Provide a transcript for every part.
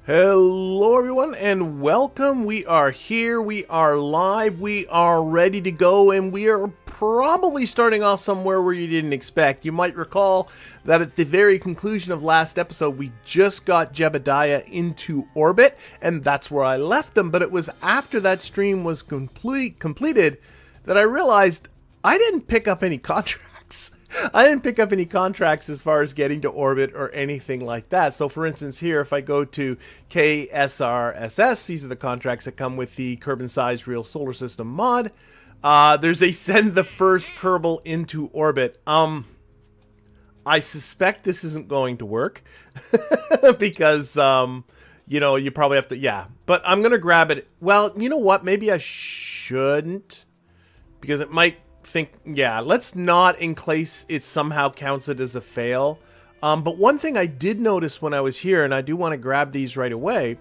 Hello everyone and welcome. We are here, we are live, we are ready to go, and we are probably starting off somewhere where you didn't expect. You might recall that at the very conclusion of last episode we just got Jebediah into orbit, and that's where I left him. But it was after that stream was completed that I realized I didn't pick up any contracts. I didn't pick up any contracts as far as getting to orbit or anything like that. So for instance here, if I go to KSRSS, these are the contracts that come with the Kerbal Size Real Solar System mod. There's a send the first Kerbal into orbit. I suspect this isn't going to work because, you know, you probably have to, yeah. But I'm going to grab it. Well, you know what? Maybe I shouldn't because it might think, yeah, let's not in case it somehow counts it as a fail. But one thing I did notice when I was here, and I do want to grab these right away,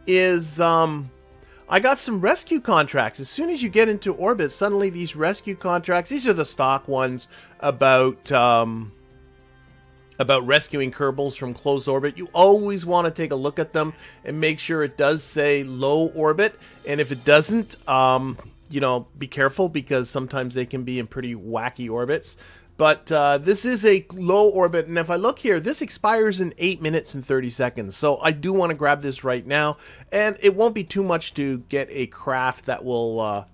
is I got some rescue contracts. As soon as you get into orbit, suddenly these rescue contracts, these are the stock ones about rescuing Kerbals from close orbit. You always want to take a look at them and make sure it does say low orbit, and if it doesn't, you know, be careful because sometimes they can be in pretty wacky orbits. But this is a low orbit, and if I look here, this expires in 8 minutes and 30 seconds. So I do want to grab this right now, and it won't be too much to get a craft that will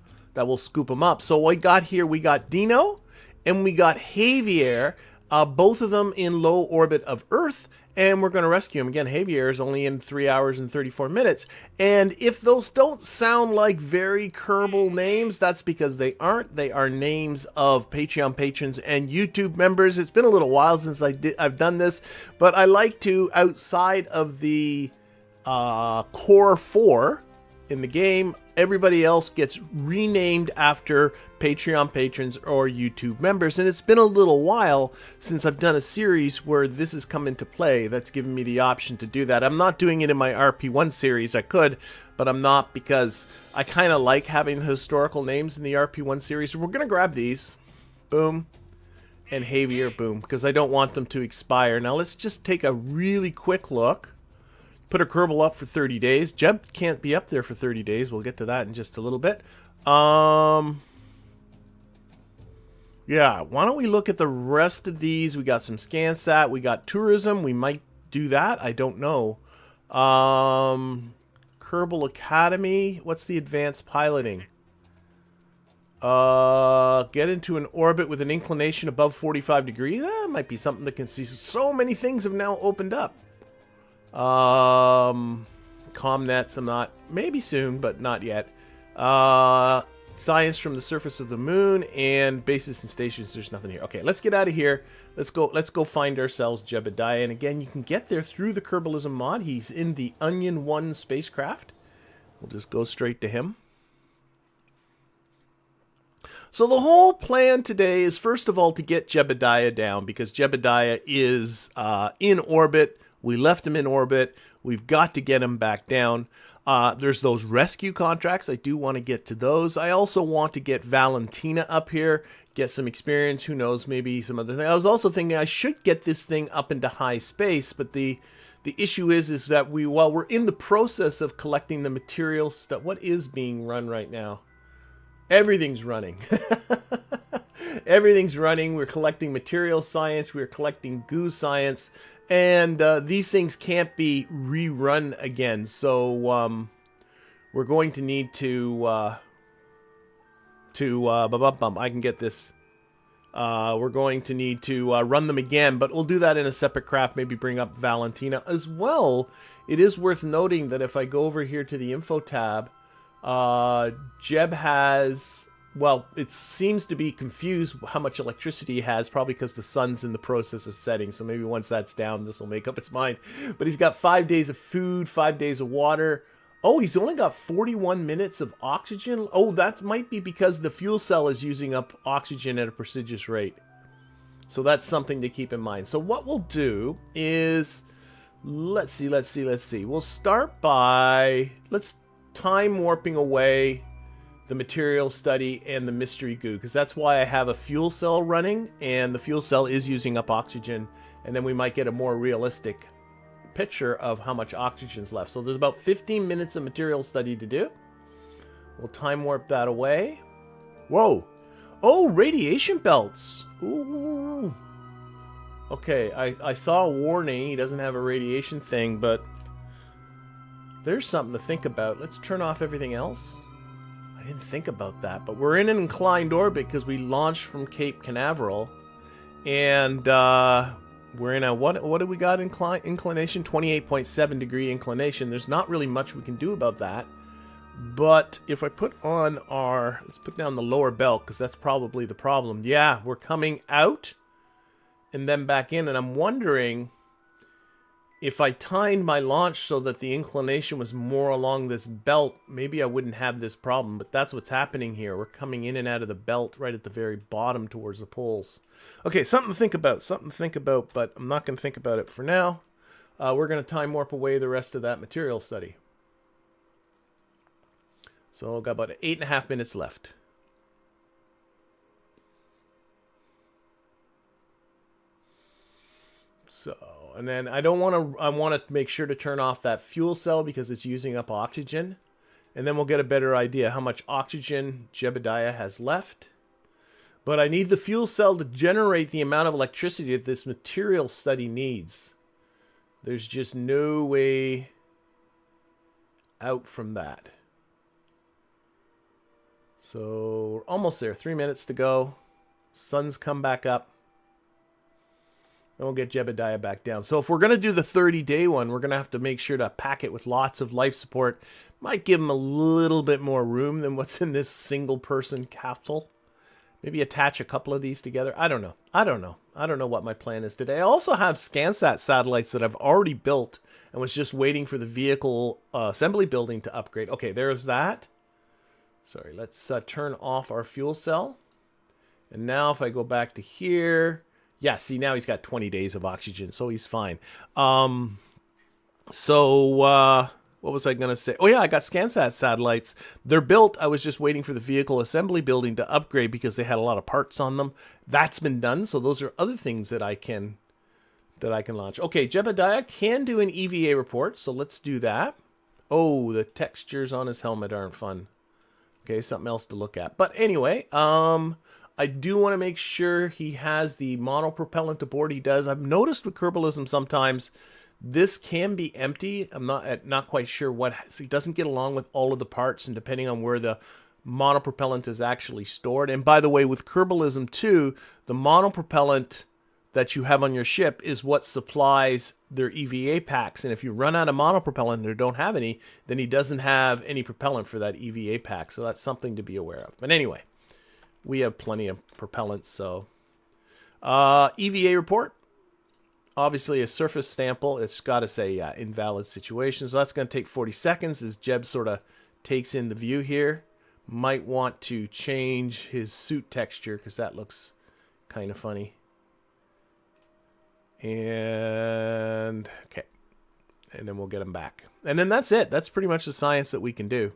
scoop them up. So what we got here, we got Dino and we got Javier, both of them in low orbit of Earth. And we're going to rescue him. Again, Javier is only in 3 hours and 34 minutes. And if those don't sound like very Kerbal names, that's because they aren't. They are names of Patreon patrons and YouTube members. It's been a little while since I've done this, but I like to, outside of the core 4 in the game, everybody else gets renamed after Patreon patrons or YouTube members. And it's been a little while since I've done a series where this has come into play. That's given me the option to do that. I'm not doing it in my RP1 series. I could, but I'm not, because I kind of like having the historical names in the RP1 series. We're going to grab these. Boom. And Javier, boom, because I don't want them to expire. Now let's just take a really quick look. Put a Kerbal up for 30 days. Jeb can't be up there for 30 days. We'll get to that in just a little bit. Yeah, why don't we look at the rest of these? We got some SCANSat. We got tourism. We might do that. I don't know. Kerbal Academy. What's the advanced piloting? Get into an orbit with an inclination above 45 degrees. That might be something that can see. So many things have now opened up. CommNets, I'm not, maybe soon, but not yet. Science from the surface of the moon and bases and stations. There's nothing here. Okay, let's get out of here. Let's go find ourselves Jebediah. And again, you can get there through the Kerbalism mod. He's in the Onion 1 spacecraft. We'll just go straight to him. So the whole plan today is, first of all, to get Jebediah down, because Jebediah is in orbit. We left him in orbit. We've got to get him back down. There's those rescue contracts. I do want to get to those. I also want to get Valentina up here, get some experience. Who knows, maybe some other thing. I was also thinking I should get this thing up into high space, but the issue is that while we're in the process of collecting the materials, what is being run right now? Everything's running. Everything's running. We're collecting material science. We're collecting goo science. And these things can't be rerun again, so we're going to need to I can get this. We're going to need to run them again, but we'll do that in a separate craft. Maybe bring up Valentina as well. It is worth noting that if I go over here to the info tab, Jeb has. Well, it seems to be confused how much electricity he has, probably because the sun's in the process of setting. So maybe once that's down, this will make up its mind. But he's got 5 days of food, 5 days of water. Oh, he's only got 41 minutes of oxygen. Oh, that might be because the fuel cell is using up oxygen at a prodigious rate. So that's something to keep in mind. So what we'll do is, let's see. We'll start by, let's time warping away the material study and the mystery goo, because that's why I have a fuel cell running, and the fuel cell is using up oxygen, and then we might get a more realistic picture of how much oxygen's left. So there's about 15 minutes of material study to do. We'll time warp that away. Whoa. Oh, radiation belts. Ooh. Okay, I saw a warning. He doesn't have a radiation thing, but there's something to think about. Let's turn off everything else. I didn't think about that, but we're in an inclined orbit because we launched from Cape Canaveral. And we're in a, what do we got inclination? 28.7 degree inclination. There's not really much we can do about that. But if I put on our, let's put down the lower belt because that's probably the problem. Yeah, we're coming out and then back in. And I'm wondering if I timed my launch so that the inclination was more along this belt, maybe I wouldn't have this problem. But that's what's happening here. We're coming in and out of the belt right at the very bottom towards the poles. Okay, something to think about. Something to think about, but I'm not going to think about it for now. We're going to time warp away the rest of that material study. So I've got about 8.5 minutes left. So, and then I want to make sure to turn off that fuel cell because it's using up oxygen. And then we'll get a better idea how much oxygen Jebediah has left. But I need the fuel cell to generate the amount of electricity that this material study needs. There's just no way out from that. So we're almost there. 3 minutes to go. Sun's come back up. And we'll get Jebediah back down. So if we're going to do the 30-day one, we're going to have to make sure to pack it with lots of life support. Might give him a little bit more room than what's in this single-person capsule. Maybe attach a couple of these together. I don't know. I don't know what my plan is today. I also have SCANSat satellites that I've already built and was just waiting for the vehicle assembly building to upgrade. Okay, there's that. Sorry, let's turn off our fuel cell. And now if I go back to here, yeah, see, now he's got 20 days of oxygen, so he's fine. What was I going to say? Oh, yeah, I got SCANSat satellites. They're built. I was just waiting for the vehicle assembly building to upgrade because they had a lot of parts on them. That's been done, so those are other things that I can launch. Okay, Jebediah can do an EVA report, so let's do that. Oh, the textures on his helmet aren't fun. Okay, something else to look at. But anyway, I do want to make sure he has the monopropellant aboard. He does. I've noticed with Kerbalism sometimes this can be empty. I'm not quite sure what. So he doesn't get along with all of the parts, and depending on where the monopropellant is actually stored. And by the way, with Kerbalism too, the monopropellant that you have on your ship is what supplies their EVA packs. And if you run out of monopropellant or don't have any, then he doesn't have any propellant for that EVA pack. So that's something to be aware of. But anyway, we have plenty of propellant. So EVA report. Obviously a surface sample. It's got to say invalid situation. So that's going to take 40 seconds as Jeb sort of takes in the view here. Might want to change his suit texture because that looks kind of funny. And okay, and then we'll get them back, and then that's it. That's pretty much the science that we can do.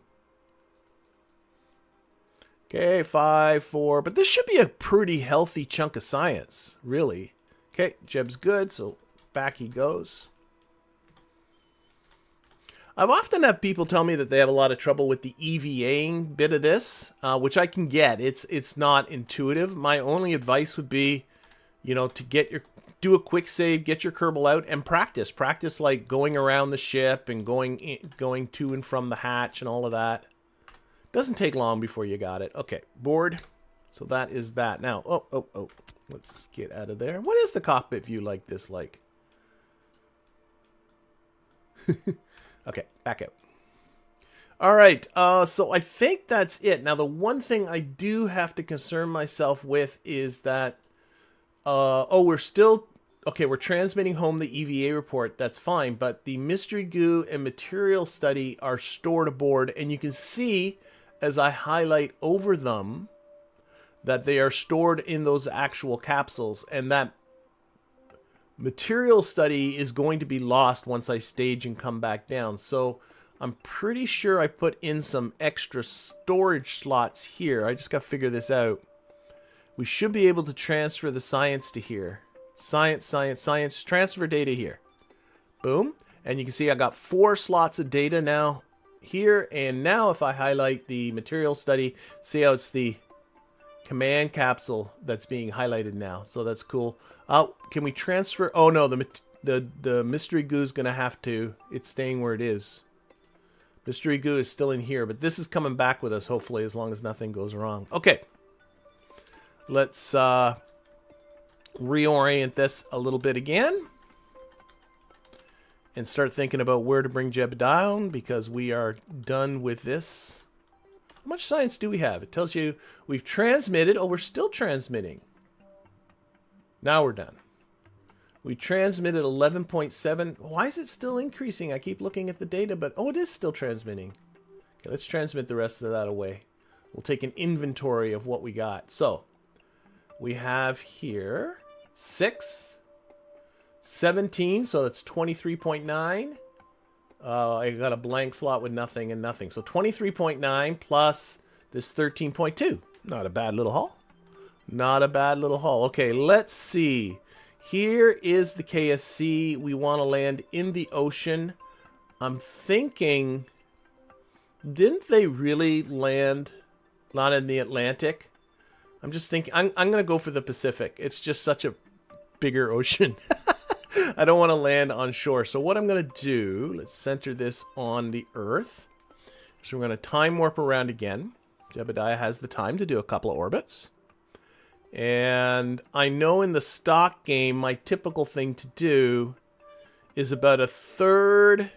Okay, 5, 4, but this should be a pretty healthy chunk of science, really. Okay, Jeb's good, so back he goes. I've often had people tell me that they have a lot of trouble with the EVAing bit of this, which I can get. It's not intuitive. My only advice would be, you know, to do a quick save, get your Kerbal out, and practice. Practice like going around the ship and going to and from the hatch and all of that. Doesn't take long before you got it. Okay, board. So that is that. Now, oh. Let's get out of there. What is the cockpit view like this like? Okay, back out. All right, so I think that's it. Now, the one thing I do have to concern myself with is that, we're still... Okay, we're transmitting home the EVA report. That's fine, but the mystery goo and material study are stored aboard, and you can see as I highlight over them that they are stored in those actual capsules, and that material study is going to be lost once I stage and come back down. So I'm pretty sure I put in some extra storage slots here. I just got to figure this out. We should be able to transfer the science to here. Science, transfer data here. Boom. And you can see I got 4 slots of data now here. And now if I highlight the material study, see how it's the command capsule that's being highlighted now. So that's cool. Can we transfer? Oh no, the mystery goo is going to have to. It's staying where it is. Mystery goo is still in here, but this is coming back with us, hopefully, as long as nothing goes wrong. Okay. Let's reorient this a little bit again. And start thinking about where to bring Jeb down, because we are done with this. How much science do we have? It tells you we've transmitted. Oh, we're still transmitting. Now we're done. We transmitted 11.7. Why is it still increasing? I keep looking at the data, but oh, it is still transmitting. Okay, let's transmit the rest of that away. We'll take an inventory of what we got. So we have here 6. 17, so that's 23.9. I got a blank slot with nothing and nothing. So 23.9 plus this 13.2. Not a bad little haul. Not a bad little haul. Okay, let's see. Here is the KSC. We want to land in the ocean. I'm thinking, didn't they really land not in the Atlantic? I'm just thinking, I'm going to go for the Pacific. It's just such a bigger ocean. I don't want to land on shore. So what I'm going to do, let's center this on the Earth. So we're going to time warp around again. Jebediah has the time to do a couple of orbits. And I know in the stock game, my typical thing to do is about a third.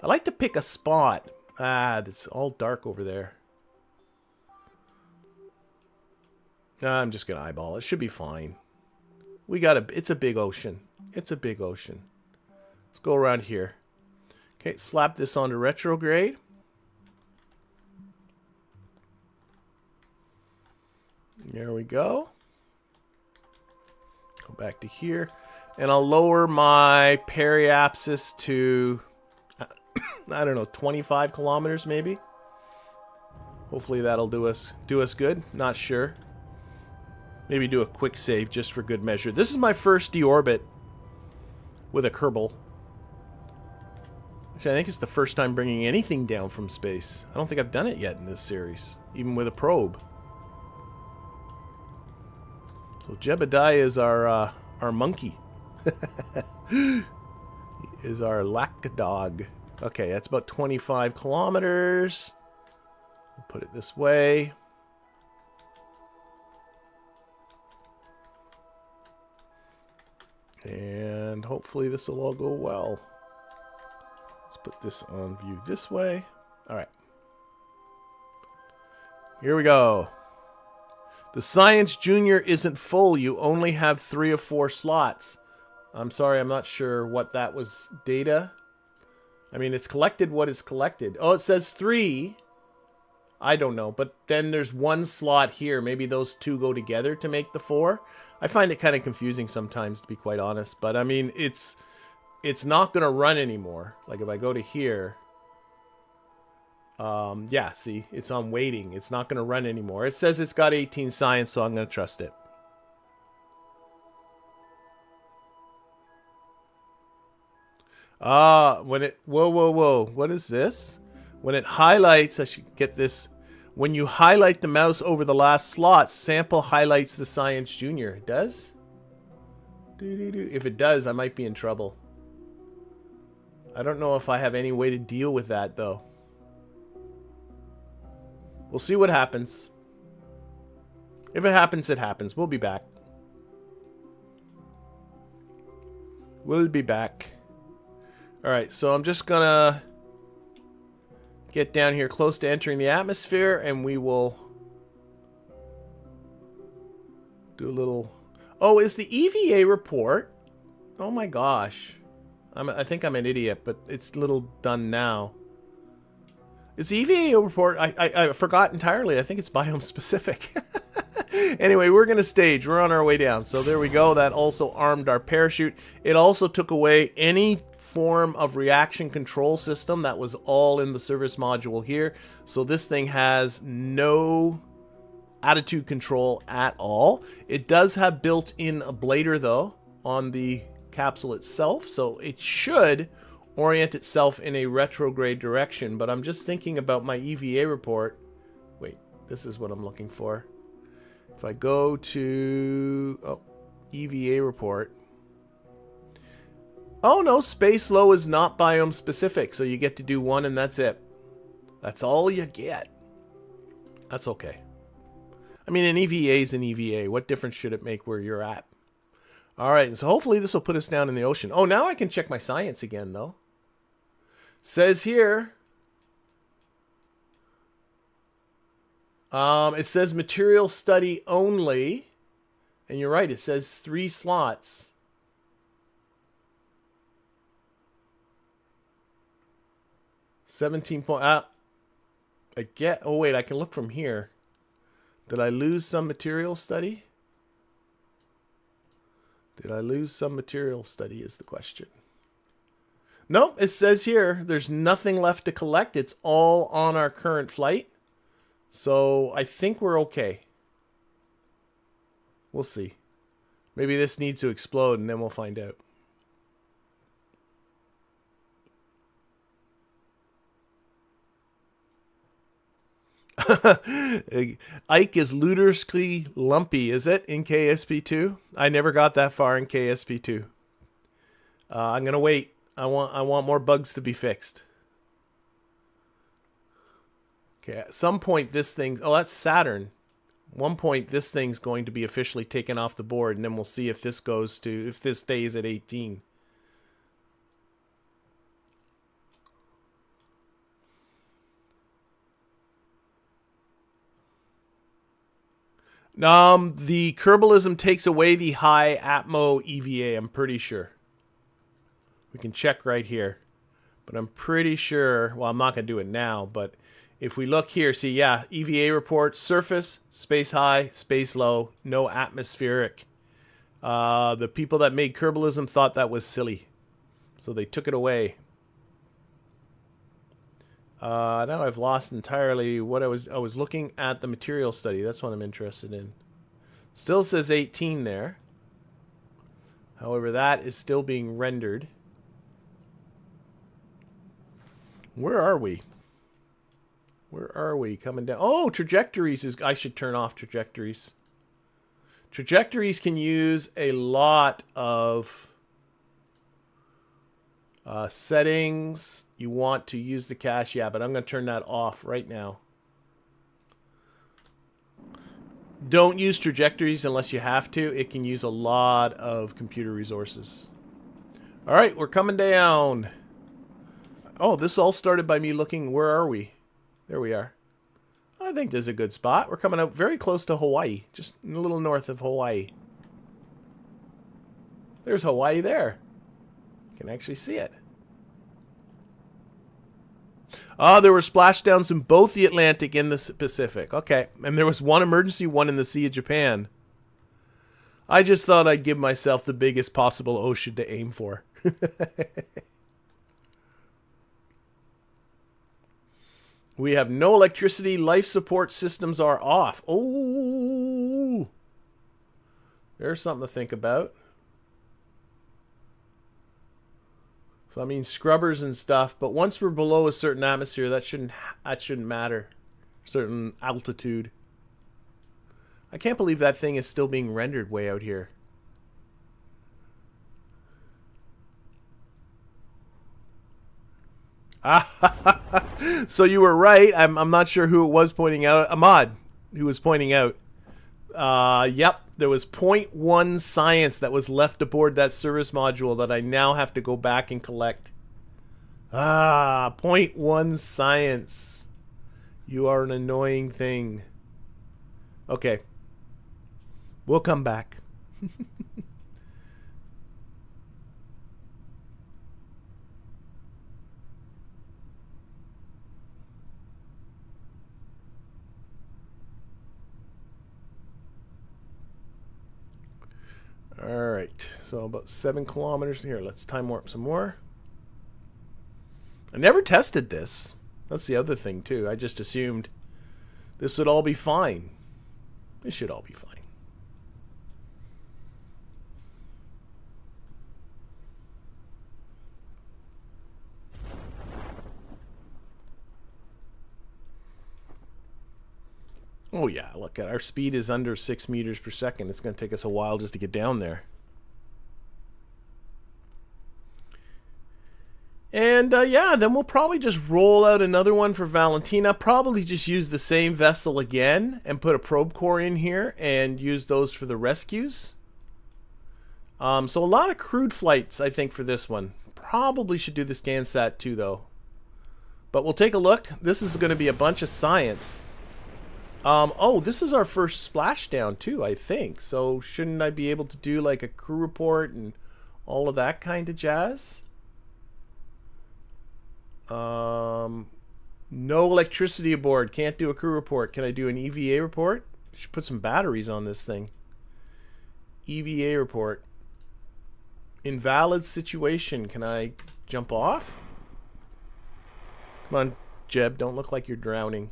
I like to pick a spot. It's all dark over there. I'm just going to eyeball it. Should be fine. It's a big ocean. It's a big ocean. Let's go around here. Okay, slap this onto retrograde. There we go. Go back to here. And I'll lower my periapsis to, I don't know, 25 kilometers maybe. Hopefully that'll do us good. Not sure. Maybe do a quick save just for good measure. This is my first deorbit with a Kerbal. Actually, I think it's the first time bringing anything down from space. I don't think I've done it yet in this series, even with a probe. So Jebediah is our monkey. He is our lapdog. Okay, that's about 25 kilometers. We'll put it this way. And hopefully this will all go well. Let's put this on view this way. All right. Here we go. The Science Junior isn't full. You only have 3 of 4 slots. I'm sorry, I'm not sure what that was. Data. I mean, it's collected what is collected. Oh, it says 3. I don't know. But then there's 1 slot here. Maybe those 2 go together to make the 4. I find it kind of confusing sometimes, to be quite honest. But, I mean, it's not going to run anymore. Like, if I go to here... yeah, see, it's on waiting. It's not going to run anymore. It says it's got 18 science, so I'm going to trust it. When it... Whoa. What is this? When it highlights... I should get this... When you highlight the mouse over the last slot, sample highlights the Science Junior. It does? If it does, I might be in trouble. I don't know if I have any way to deal with that, though. We'll see what happens. If it happens, it happens. We'll be back. We'll be back. Alright, so I'm just gonna get down here close to entering the atmosphere, and we will do a little... Oh, is the EVA report? Oh my gosh. I think I'm an idiot, but it's a little done now. Is the EVA report... I forgot entirely. I think it's biome specific. Anyway, we're going to stage. We're on our way down. So there we go. That also armed our parachute. It also took away any form of reaction control system. That was all in the service module here. So this thing has no attitude control at all. It does have built-in ablator, though, on the capsule itself, so it should orient itself in a retrograde direction. But I'm just thinking about my EVA report. Wait, this is what I'm looking for. If I go to EVA report. Oh no, space low is not biome specific, so you get to do one and that's it. That's all you get. That's okay. I mean, an EVA is an EVA. What difference should it make where you're at? Alright, and so hopefully this will put us down in the ocean. Oh, now I can check my science again, though. Says here... it says material study only. And you're right, it says 3 slots. Oh wait, I can look from here. Did I lose some material study? Did I lose some material study is the question. No, it says here there's nothing left to collect. It's all on our current flight. So I think we're okay. We'll see. Maybe this needs to explode and then we'll find out. Ike is ludicrously lumpy, is it, in KSP2? I never got that far in KSP2. I'm gonna wait. I want more bugs to be fixed. Okay, at some point this thing... Oh, that's Saturn. At one point this thing's going to be officially taken off the board, and then we'll see if this goes to... if this stays at 18. The Kerbalism takes away the high Atmo EVA, I'm pretty sure. We can check right here. But I'm pretty sure, well, I'm not going to do it now, but if we look here, see, yeah, EVA report, surface, space high, space low, no atmospheric. The people that made Kerbalism thought that was silly, so they took it away. Now I've lost entirely what I was looking at the material study. That's what I'm interested in. Still says 18 there. However, that is still being rendered. Where are we? Where are we coming down? Oh, trajectories is... I should turn off trajectories. Trajectories can use a lot of... settings. You want to use the cache, yeah, but I'm going to turn that off right now. Don't use trajectories unless you have to. It can use a lot of computer resources. All right, we're coming down. Oh, this all started by me looking. Where are we? There we are. I think there's a good spot. We're coming up very close to Hawaii, just a little north of Hawaii. There's Hawaii there. You can actually see it. There were splashdowns in both the Atlantic and the Pacific. Okay, and there was one emergency one in the Sea of Japan. I just thought I'd give myself the biggest possible ocean to aim for. We have no electricity. Life support systems are off. Oh, there's something to think about. So I mean scrubbers and stuff, but once we're below a certain atmosphere, that shouldn't matter. Certain altitude. I can't believe that thing is still being rendered way out here. So you were right. I'm not sure who it was pointing out. Ahmad, who was pointing out. Yep, there was 0.1 science that was left aboard that service module that I now have to go back and collect. 0.1 science. You are an annoying thing. Okay. We'll come back. Alright, so about 7 kilometers here. Let's time warp some more. I never tested this. That's the other thing, too. I just assumed this would all be fine. This should all be fine. Oh yeah, look at our speed is under 6 meters per second. It's going to take us a while just to get down there. And yeah, then we'll probably just roll out another one for Valentina. Probably just use the same vessel again and put a probe core in here and use those for the rescues. So a lot of crewed flights, I think, for this one. Probably should do the SCANSat too, though. But we'll take a look. This is going to be a bunch of science. Oh, this is our first splashdown too, I think. So shouldn't I be able to do like a crew report and all of that kind of jazz? No electricity aboard. Can't do a crew report. Can I do an EVA report? Should put some batteries on this thing. EVA report. Invalid situation. Can I jump off? Come on, Jeb. Don't look like you're drowning.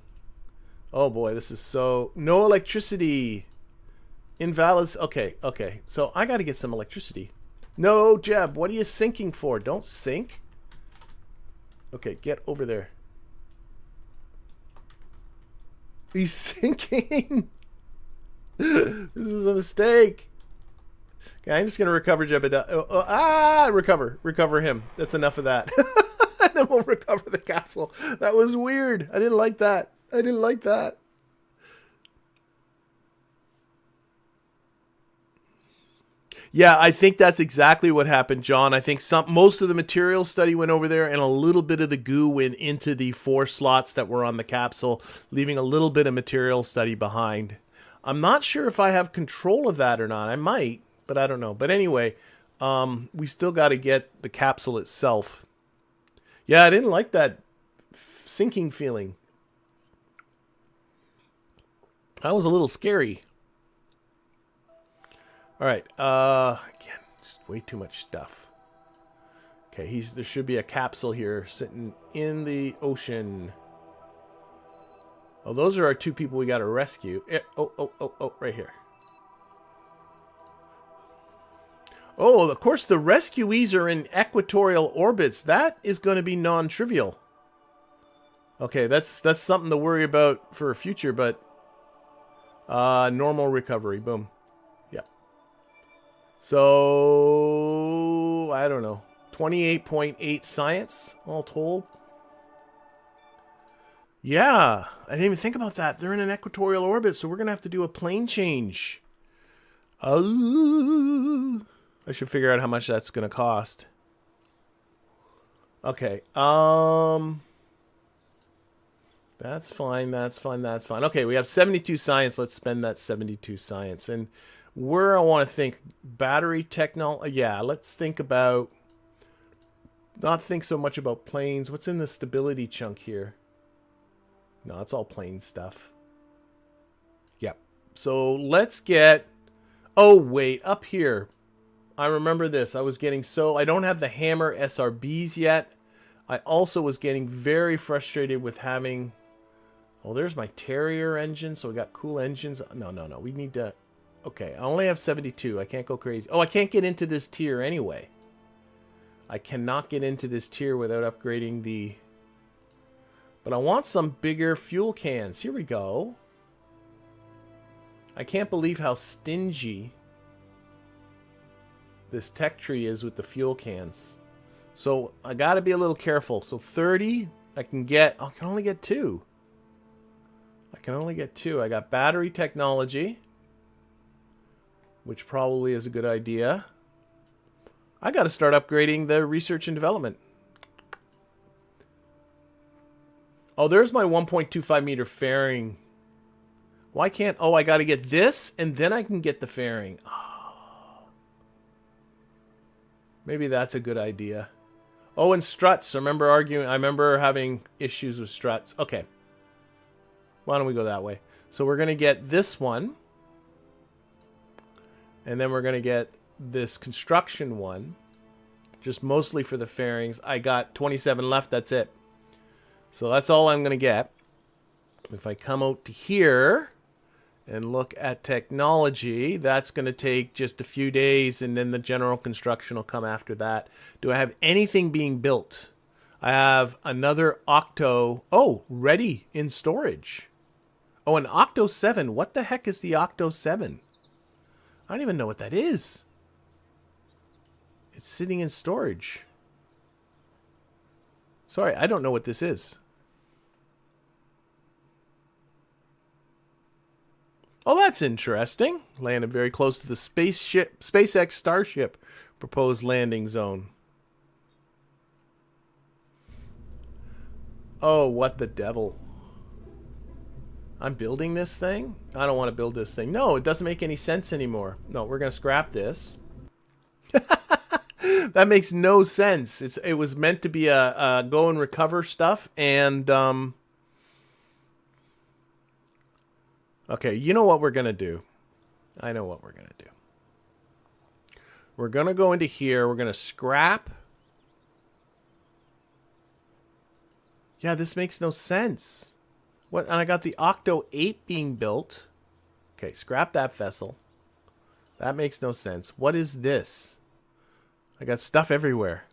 Oh boy, this is so... No electricity. Invalid... Okay, okay. So I got to get some electricity. No, Jeb, what are you sinking for? Don't sink. Okay, get over there. He's sinking. This is a mistake. Okay, I'm just going to recover Jeb. Recover him. That's enough of that. And then we'll recover the castle. That was weird. I didn't like that. I didn't like that. Yeah, I think that's exactly what happened, John. I think most of the material study went over there and a little bit of the goo went into the 4 slots that were on the capsule, leaving a little bit of material study behind. I'm not sure if I have control of that or not. I might, but I don't know. But anyway, we still got to get the capsule itself. Yeah, I didn't like that sinking feeling. That was a little scary. All right. Again, just way too much stuff. Okay, there should be a capsule here sitting in the ocean. Oh, those are our 2 people we got to rescue. Oh, right here. Oh, of course, the rescuees are in equatorial orbits. That is going to be non-trivial. Okay, that's something to worry about for a future, but normal recovery. Boom. Yeah. So, I don't know. 28.8 science, all told. Yeah, I didn't even think about that. They're in an equatorial orbit, so we're going to have to do a plane change. I should figure out how much that's going to cost. Okay. That's fine. Okay, we have 72 science. Let's spend that 72 science. And where I want to think, battery technology. Yeah, let's think about, not think so much about planes. What's in the stability chunk here? No, it's all plane stuff. Yep. So let's get, oh wait, up here. I remember this. I don't have the Hammer SRBs yet. I also was getting very frustrated with having, oh, there's my Terrier engine. So we got cool engines. No. We need to, okay, I only have 72. I can't go crazy. Oh, I can't get into this tier anyway. I cannot get into this tier without upgrading the, but I want some bigger fuel cans. Here we go. I can't believe how stingy this tech tree is with the fuel cans. So I got to be a little careful. So 30, I can only get 2. I can only get 2. I got battery technology, which probably is a good idea. I got to start upgrading the research and development. Oh, there's my 1.25 meter fairing. Why can't... Oh, I got to get this, and then I can get the fairing. Oh. Maybe that's a good idea. Oh, and struts. I remember having issues with struts. Okay. Why don't we go that way? So we're going to get this one. And then we're going to get this construction one. Just mostly for the fairings. I got 27 left. That's it. So that's all I'm going to get. If I come out to here and look at technology, that's going to take just a few days, and then the general construction will come after that. Do I have anything being built? I have another Octo. Oh, ready in storage. Oh, an Octo 7. What the heck is the Octo 7? I don't even know what that is. It's sitting in storage. Sorry, I don't know what this is. Oh, that's interesting. Landed very close to the SpaceX Starship proposed landing zone. Oh, what the devil. I'm building this thing? I don't want to build this thing. No, it doesn't make any sense anymore. No, we're going to scrap this. That makes no sense. It was meant to be a go and recover stuff, and okay, you know what we're gonna do? I know what we're gonna do. We're gonna go into here. We're gonna scrap. Yeah, this makes no sense. What? And I got the Octo 8 being built. Okay, scrap that vessel. That makes no sense. What is this? I got stuff everywhere.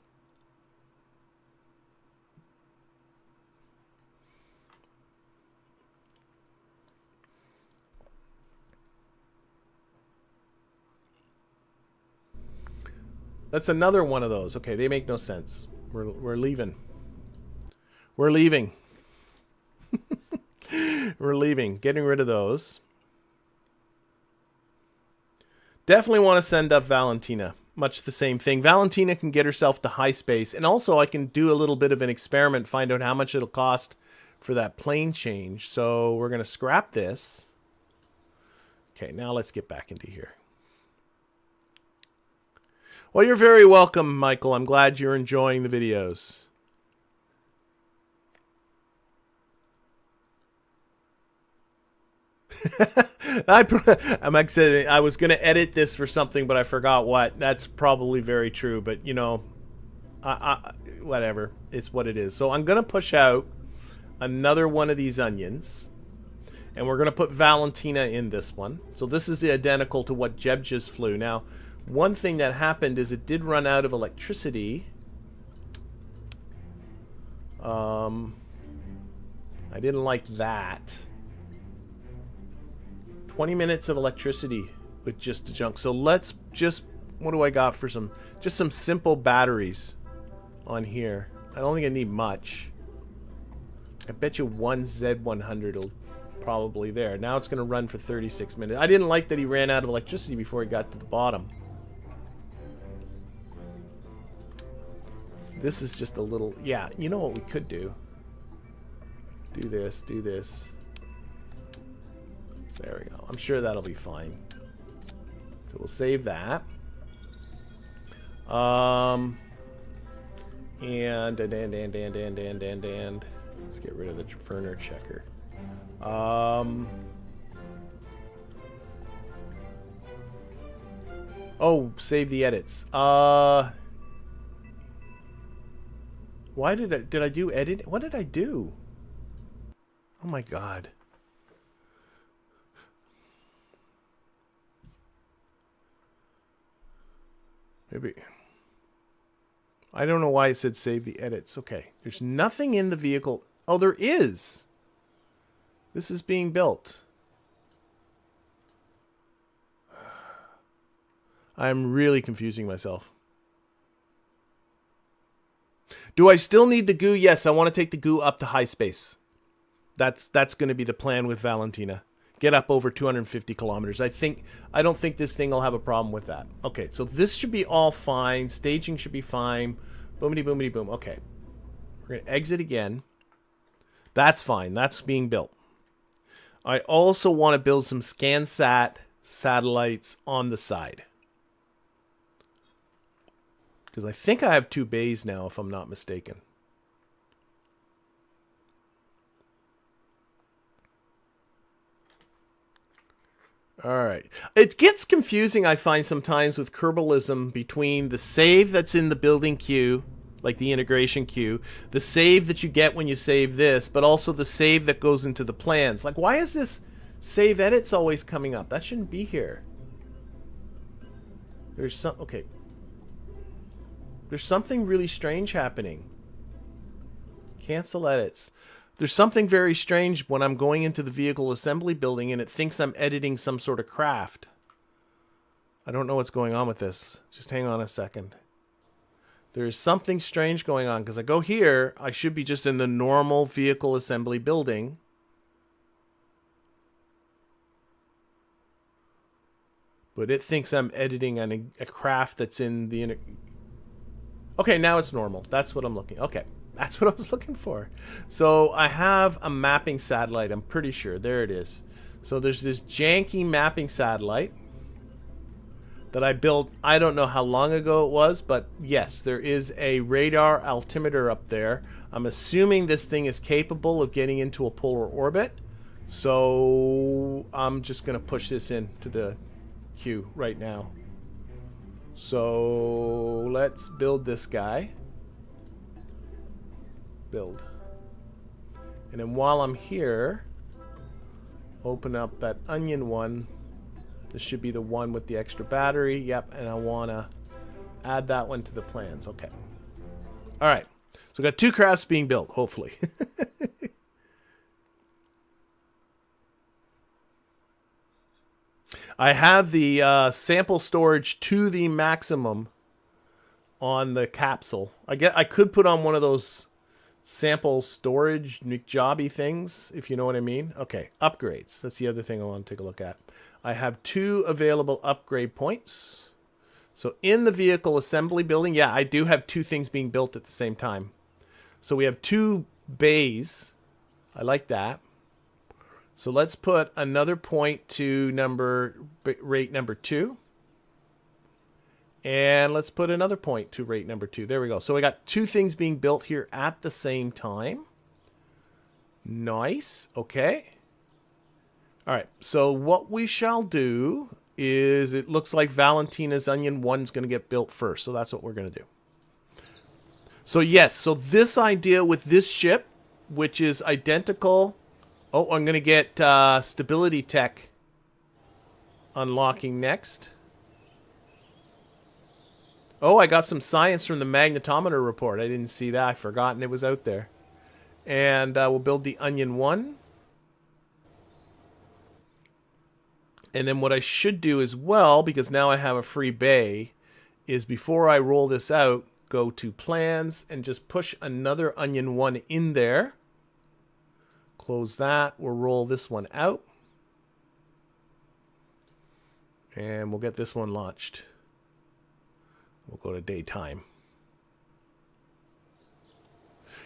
That's another one of those. Okay, they make no sense. We're leaving. We're leaving. We're leaving. Getting rid of those. Definitely want to send up Valentina. Much the same thing. Valentina can get herself to high space. And also I can do a little bit of an experiment, find out how much it'll cost for that plane change. So we're going to scrap this. Okay, now let's get back into here. Well, you're very welcome, Michael. I'm glad you're enjoying the videos. I'm excited. I was going to edit this for something, but I forgot what. That's probably very true, but you know, whatever. It's what it is. So I'm going to push out another one of these onions, and we're going to put Valentina in this one. So this is the identical to what Jeb just flew. Now, one thing that happened is it did run out of electricity. I didn't like that. 20 minutes of electricity with just the junk. So let's just, what do I got for some, just some simple batteries on here. I don't think I need much. I bet you one Z100 will probably there. Now it's going to run for 36 minutes. I didn't like that he ran out of electricity before he got to the bottom. This is just a little, yeah, you know what we could do? Do this, do this. There we go. I'm sure that'll be fine. So we'll save that. And let's get rid of the burner checker. Oh, save the edits. Why did I do edit? What did I do? Oh my god. Maybe. I don't know why it said save the edits. Okay. There's nothing in the vehicle. Oh, there is. This is being built. I'm really confusing myself. Do I still need the goo? Yes, I want to take the goo up to high space. That's going to be the plan with Valentina. Get up over 250 kilometers. I don't think this thing will have a problem with that. Okay, so this should be all fine. Staging should be fine. Boomity, boomity, boom. Okay. We're going to exit again. That's fine. That's being built. I also want to build some SCANSat satellites on the side. Because I think I have 2 bays now, if I'm not mistaken. Alright. It gets confusing, I find, sometimes with Kerbalism between the save that's in the building queue, like the integration queue, the save that you get when you save this, but also the save that goes into the plans. Like, why is this save edits always coming up? That shouldn't be here. There's some... Okay. There's something really strange happening. Cancel edits. There's something very strange when I'm going into the vehicle assembly building and it thinks I'm editing some sort of craft. I don't know what's going on with this. Just hang on a second. There's something strange going on because I go here. I should be just in the normal vehicle assembly building. But it thinks I'm editing on a craft that's in the... Okay, now it's normal. That's what I'm looking... Okay. That's what I was looking for. So I have a mapping satellite, I'm pretty sure. There it is. So there's this janky mapping satellite that I built, I don't know how long ago it was, but yes, there is a radar altimeter up there. I'm assuming this thing is capable of getting into a polar orbit. So I'm just going to push this into the queue right now. So let's build this guy. Build. And then while I'm here, open up that onion one. This should be the one with the extra battery. Yep, and I want to add that one to the plans. Okay. All right. So we've got 2 crafts being built, hopefully. I have the sample storage to the maximum on the capsule. I could put on one of those sample storage McJobby things, if you know what I mean. Okay, upgrades. That's the other thing I want to take a look at. I have 2 available upgrade points. So in the vehicle assembly building, yeah, I do have 2 things being built at the same time. So we have 2 bays. I like that. So let's put another point to rate number 2. And let's put another point to rate number 2. There we go. So we got 2 things being built here at the same time. Nice. Okay. All right. So what we shall do is, it looks like Valentina's Onion 1 is going to get built first. So that's what we're going to do. So yes. So this idea with this ship, which is identical. Oh, I'm going to get stability tech unlocking next. Oh, I got some science from the magnetometer report. I didn't see that. I've forgotten it was out there. And we'll build the Onion 1. And then what I should do as well, because now I have a free bay, is before I roll this out, go to Plans and just push another Onion 1 in there. Close that. We'll roll this one out. And we'll get this one launched. We'll go to daytime.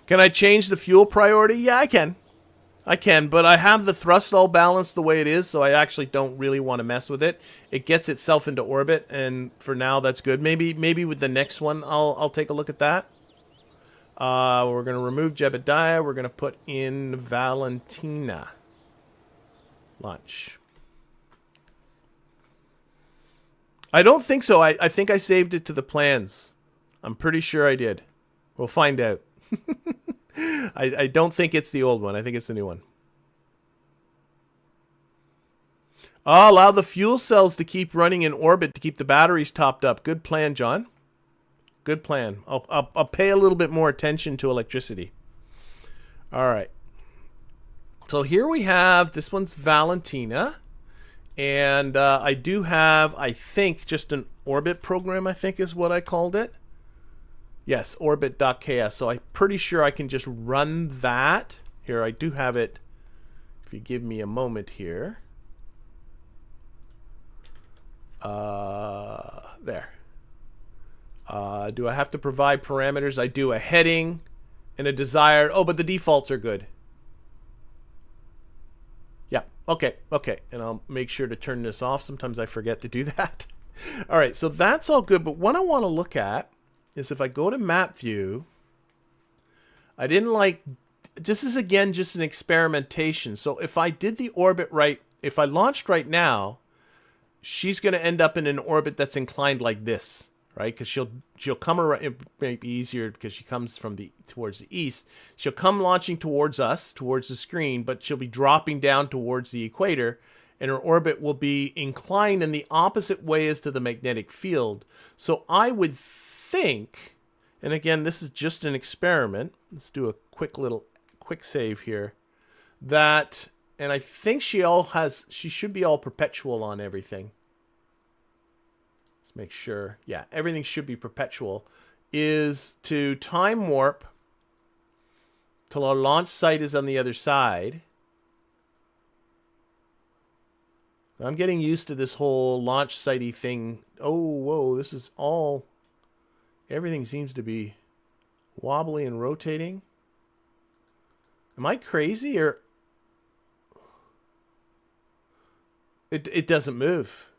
Can I change the fuel priority? Yeah, I can. I can, but I have the thrust all balanced the way it is, so I actually don't really want to mess with it. It gets itself into orbit, and for now, that's good. Maybe with the next one, I'll take a look at that. We're going to remove Jebediah. We're going to put in Valentina. Launch. I don't think so. I think I saved it to the plans. I'm pretty sure I did. We'll find out. I don't think it's the old one. I think it's the new one. Oh, allow the fuel cells to keep running in orbit to keep the batteries topped up. Good plan, John. Good plan. I'll pay a little bit more attention to electricity. All right. So here we have, this one's Valentina. And I do have, I think, just an orbit program, I think is what I called it. Yes, orbit.ks. So I'm pretty sure I can just run that. Here, I do have it. If you give me a moment here. There. Do I have to provide parameters? I do, a heading and a desired. Oh, but the defaults are good. Yeah, okay. And I'll make sure to turn this off. Sometimes I forget to do that. All right, so that's all good. But what I want to look at is if I go to map view, I didn't like, this is again just an experimentation. So if I did the orbit right, if I launched right now, she's going to end up in an orbit that's inclined like this, right? Because she'll come around. It may be easier because she comes from towards the east. She'll come launching towards us, towards the screen, but she'll be dropping down towards the equator, and her orbit will be inclined in the opposite way as to the magnetic field. So I would think, and again, this is just an experiment. Let's do a quick little quick save here. That, and I think she should be all perpetual on everything. Let's make sure. Yeah, everything should be perpetual. Is to time warp till our launch site is on the other side. I'm getting used to this whole launch site-y thing. Oh, whoa, this is all... Everything seems to be wobbly and rotating. Am I crazy, or... It doesn't move.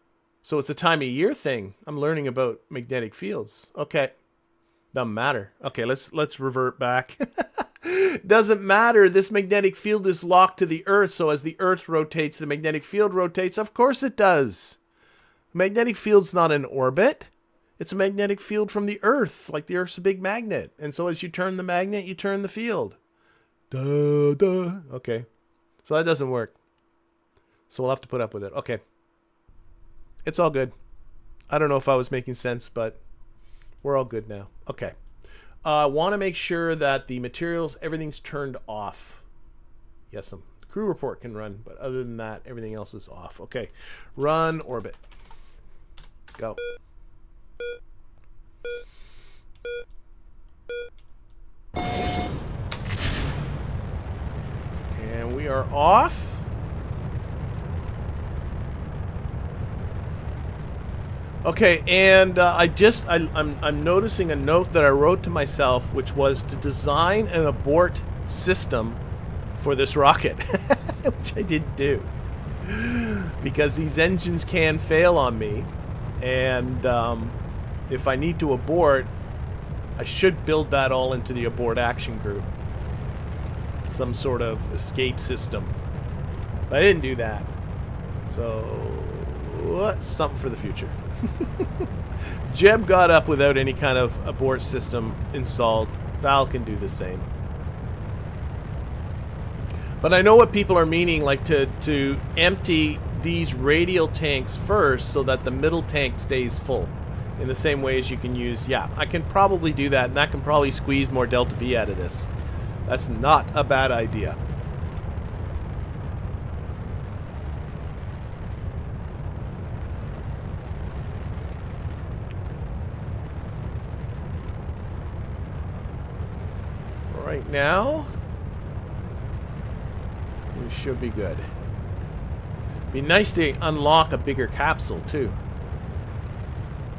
So it's a time of year thing. I'm learning about magnetic fields. Okay. Doesn't matter. Okay, let's revert back. Doesn't matter. This magnetic field is locked to the Earth, so as the Earth rotates, the magnetic field rotates. Of course it does. The magnetic field's not an orbit. It's a magnetic field from the Earth, like the Earth's a big magnet. And so as you turn the magnet, you turn the field. Duh, duh. Okay. So that doesn't work. So we'll have to put up with it. Okay. It's all good. I don't know if I was making sense, but we're all good now. Okay. I want to make sure that the materials, everything's turned off. Yes, the crew report can run, but other than that, everything else is off. Okay. Run orbit. Go. And we are off. Okay, and I'm noticing a note that I wrote to myself, which was to design an abort system for this rocket, which I didn't do because these engines can fail on me, and if I need to abort, I should build that all into the abort action group, some sort of escape system. But I didn't do that, so something for the future. Jeb got up without any kind of abort system installed. Val can do the same. But I know what people are meaning, like to empty these radial tanks first so that the middle tank stays full. In the same way as you can use, yeah, I can probably do that, and that can probably squeeze more delta V out of this. That's not a bad idea. Right now, we should be good. Be nice to unlock a bigger capsule too,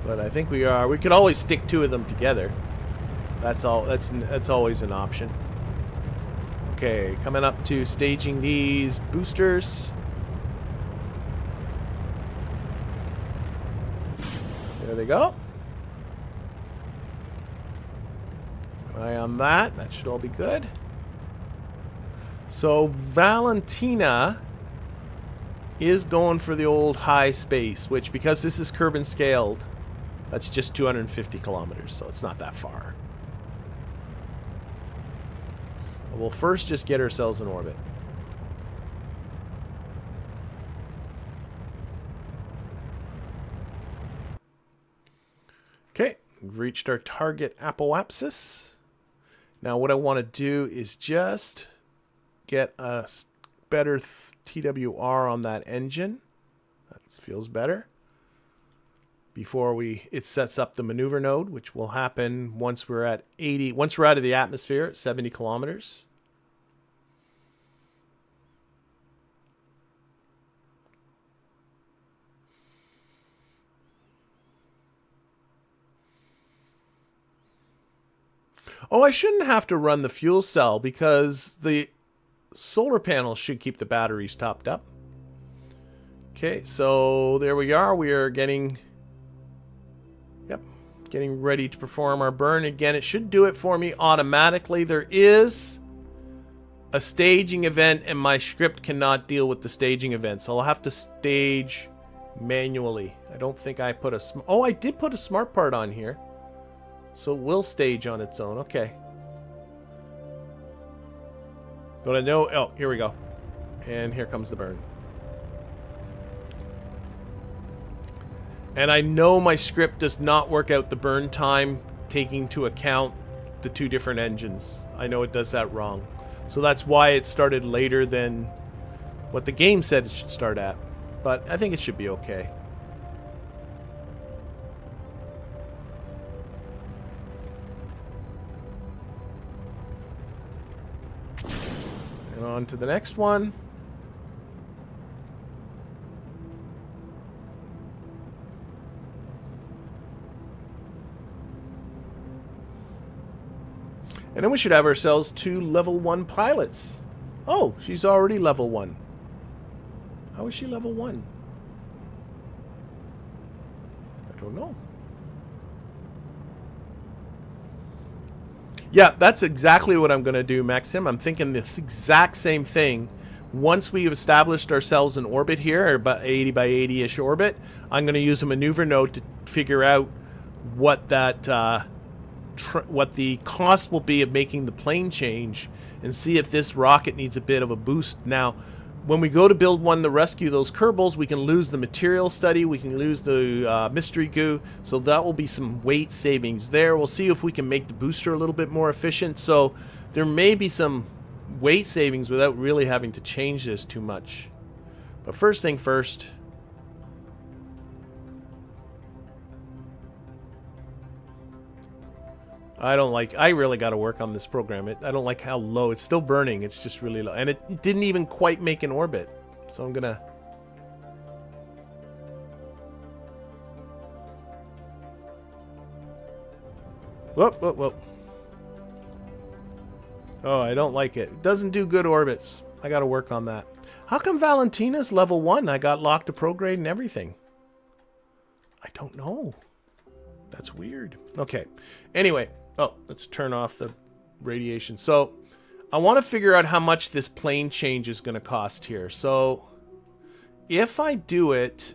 but I think we are. We could always stick two of them together. That's all. That's always an option. Okay, coming up to staging these boosters. There they go. Eye on that. That should all be good. So Valentina is going for the old high space, which, because this is Kerbin scaled, that's just 250 kilometers, so it's not that far. We'll first just get ourselves in orbit. Okay, we've reached our target apoapsis. Now what I want to do is just get a better TWR on that engine. That feels better. Before it sets up the maneuver node, which will happen once we're at 80, once we're out of the atmosphere at 70 kilometers. Oh, I shouldn't have to run the fuel cell because the solar panels should keep the batteries topped up. Okay, so there we are. We are getting ready to perform our burn. Again, it should do it for me automatically. There is a staging event, and my script cannot deal with the staging event, so I'll have to stage manually. I don't think I put a... Oh, I did put a smart part on here. So it will stage on its own. Okay. But I know... Oh, here we go. And here comes the burn. And I know my script does not work out the burn time, taking into account the two different engines. I know it does that wrong. So that's why it started later than what the game said it should start at. But I think it should be okay. And on to the next one. And then we should have ourselves 2 level 1 pilots. Oh, she's already level 1. How is she level 1? I don't know. Yeah, that's exactly what I'm going to do, Maxim. I'm thinking the exact same thing. Once we've established ourselves an orbit here, about 80 by 80-ish orbit, I'm going to use a maneuver node to figure out what that... what the cost will be of making the plane change, and see if this rocket needs a bit of a boost. Now, when we go to build one to rescue those Kerbals, we can lose the material study, we can lose the mystery goo, so that will be some weight savings there. We'll see if we can make the booster a little bit more efficient, so there may be some weight savings without really having to change this too much. But first thing first, I really got to work on this program. I don't like how low. It's still burning. It's just really low. And it didn't even quite make an orbit. So I'm going to... Whoop, whoop, whoop. Oh, I don't like it. It doesn't do good orbits. I got to work on that. How come Valentina's level 1? I got locked to prograde and everything. I don't know. That's weird. Okay. Anyway... Oh, let's turn off the radiation. So, I want to figure out how much this plane change is going to cost here. So, if I do it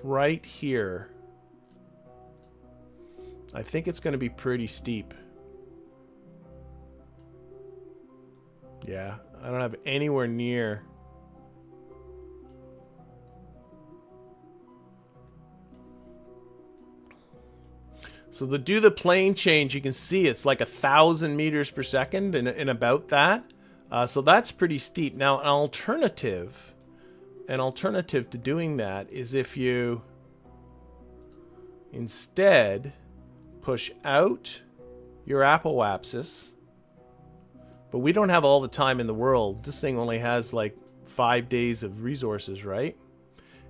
right here, I think it's going to be pretty steep. Yeah, I don't have anywhere near... So to do the plane change, you can see it's like 1,000 meters per second and about that. So that's pretty steep. Now, an alternative to doing that is if you instead push out your apoapsis. But we don't have all the time in the world. This thing only has like 5 days of resources, right?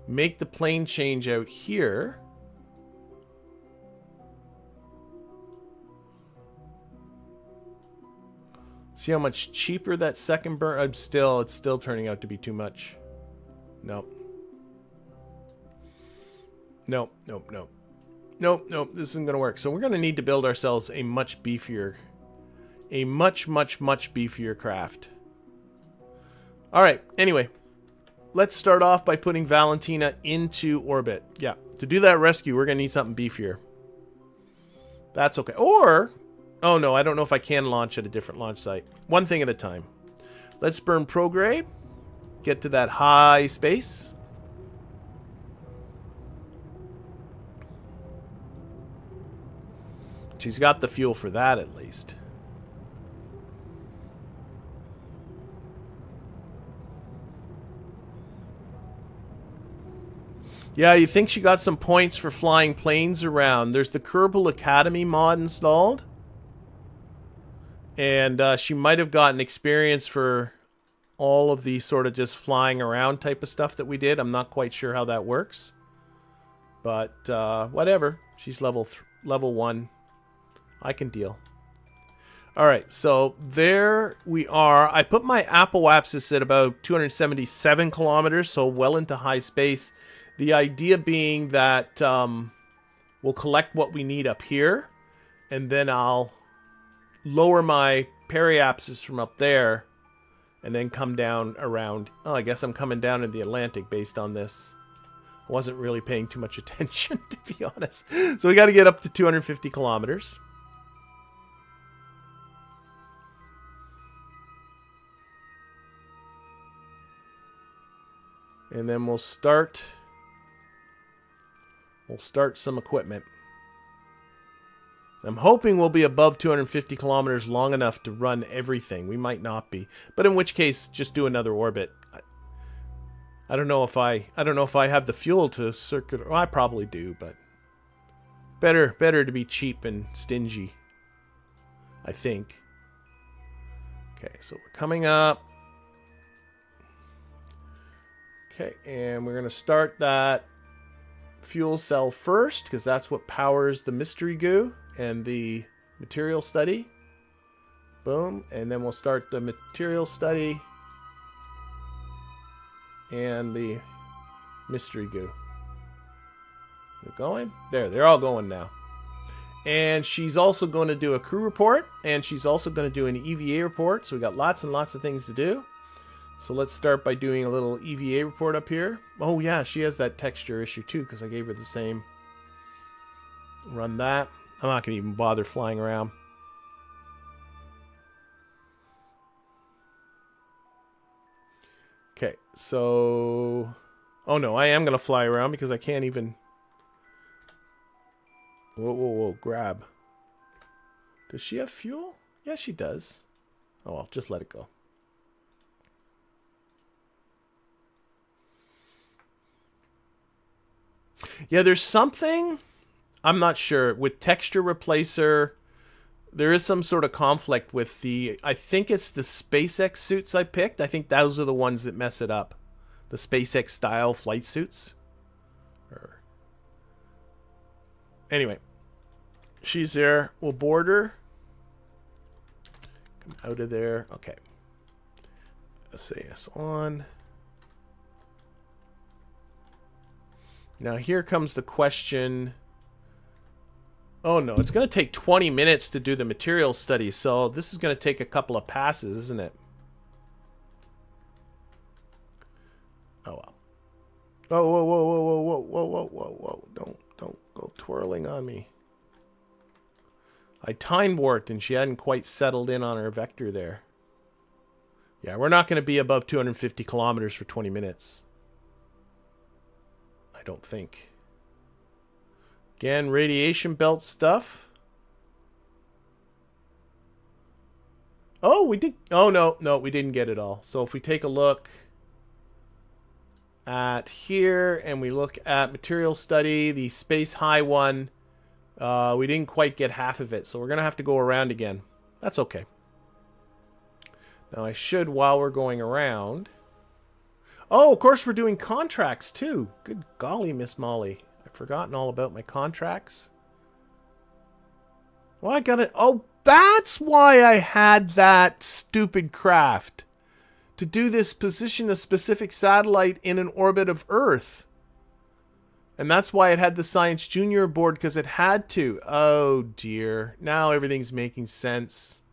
Make the plane change out here. See how much cheaper that second burn? It's still turning out to be too much. Nope. Nope, nope, nope. Nope, nope, this isn't going to work. So we're going to need to build ourselves a much beefier, much beefier craft. All right, anyway. Let's start off by putting Valentina into orbit. Yeah, to do that rescue, we're going to need something beefier. That's okay. Or... Oh no, I don't know if I can launch at a different launch site. One thing at a time. Let's burn prograde. Get to that high space. She's got the fuel for that at least. Yeah, you think she got some points for flying planes around. There's the Kerbal Academy mod installed. And she might have gotten experience for all of the sort of just flying around type of stuff that we did. I'm not quite sure how that works. But whatever. She's level 1. I can deal. Alright, so there we are. I put my apoapsis at about 277 kilometers, so well into high space. The idea being that we'll collect what we need up here. And then I'll... lower my periapsis from up there and then come down around. Oh, I guess I'm coming down in the Atlantic based on this. I wasn't really paying too much attention, to be honest. So we got to get up to 250 kilometers. And then we'll start some equipment. I'm hoping we'll be above 250 kilometers long enough to run everything. We might not be, but in which case, just do another orbit. I don't know if I have the fuel to circuit. Well, I probably do, but better to be cheap and stingy, I think. Okay, so we're coming up. Okay, and we're gonna start that fuel cell first because that's what powers the mystery goo and the material study. Boom, and then we'll start the material study and the mystery goo. They're going? There, they're all going now. And she's also going to do a crew report, and she's also going to do an EVA report, so we got lots and lots of things to do. So let's start by doing a little EVA report up here. Oh yeah, she has that texture issue too, because I gave her the same. Run that. I'm not going to even bother flying around. Okay, so... Oh no, I am going to fly around because I can't even... Whoa, grab. Does she have fuel? Yeah, she does. Oh well, just let it go. Yeah, there's something, I'm not sure, with texture replacer, there is some sort of conflict with the, I think it's the SpaceX suits I picked. I think those are the ones that mess it up. The SpaceX style flight suits. Anyway, she's there. We'll board her. Come out of there. Okay. SAS on. Now here comes the question. Oh no, it's going to take 20 minutes to do the material study, so this is going to take a couple of passes, isn't it? Oh well. Oh, whoa. Don't go twirling on me. I time warped and she hadn't quite settled in on her vector there. Yeah, we're not going to be above 250 kilometers for 20 minutes. I don't think. Again, radiation belt stuff. Oh, we did. Oh, no, we didn't get it all. So if we take a look at here and we look at material study, the space high one, we didn't quite get half of it. So we're going to have to go around again. That's okay. Now I should, while we're going around... Oh, of course we're doing contracts too. Good golly, Miss Molly. I've forgotten all about my contracts. Well, I got it. Oh, that's why I had that stupid craft. To do this, position a specific satellite in an orbit of Earth. And that's why it had the Science Junior aboard, because it had to. Oh dear. Now everything's making sense.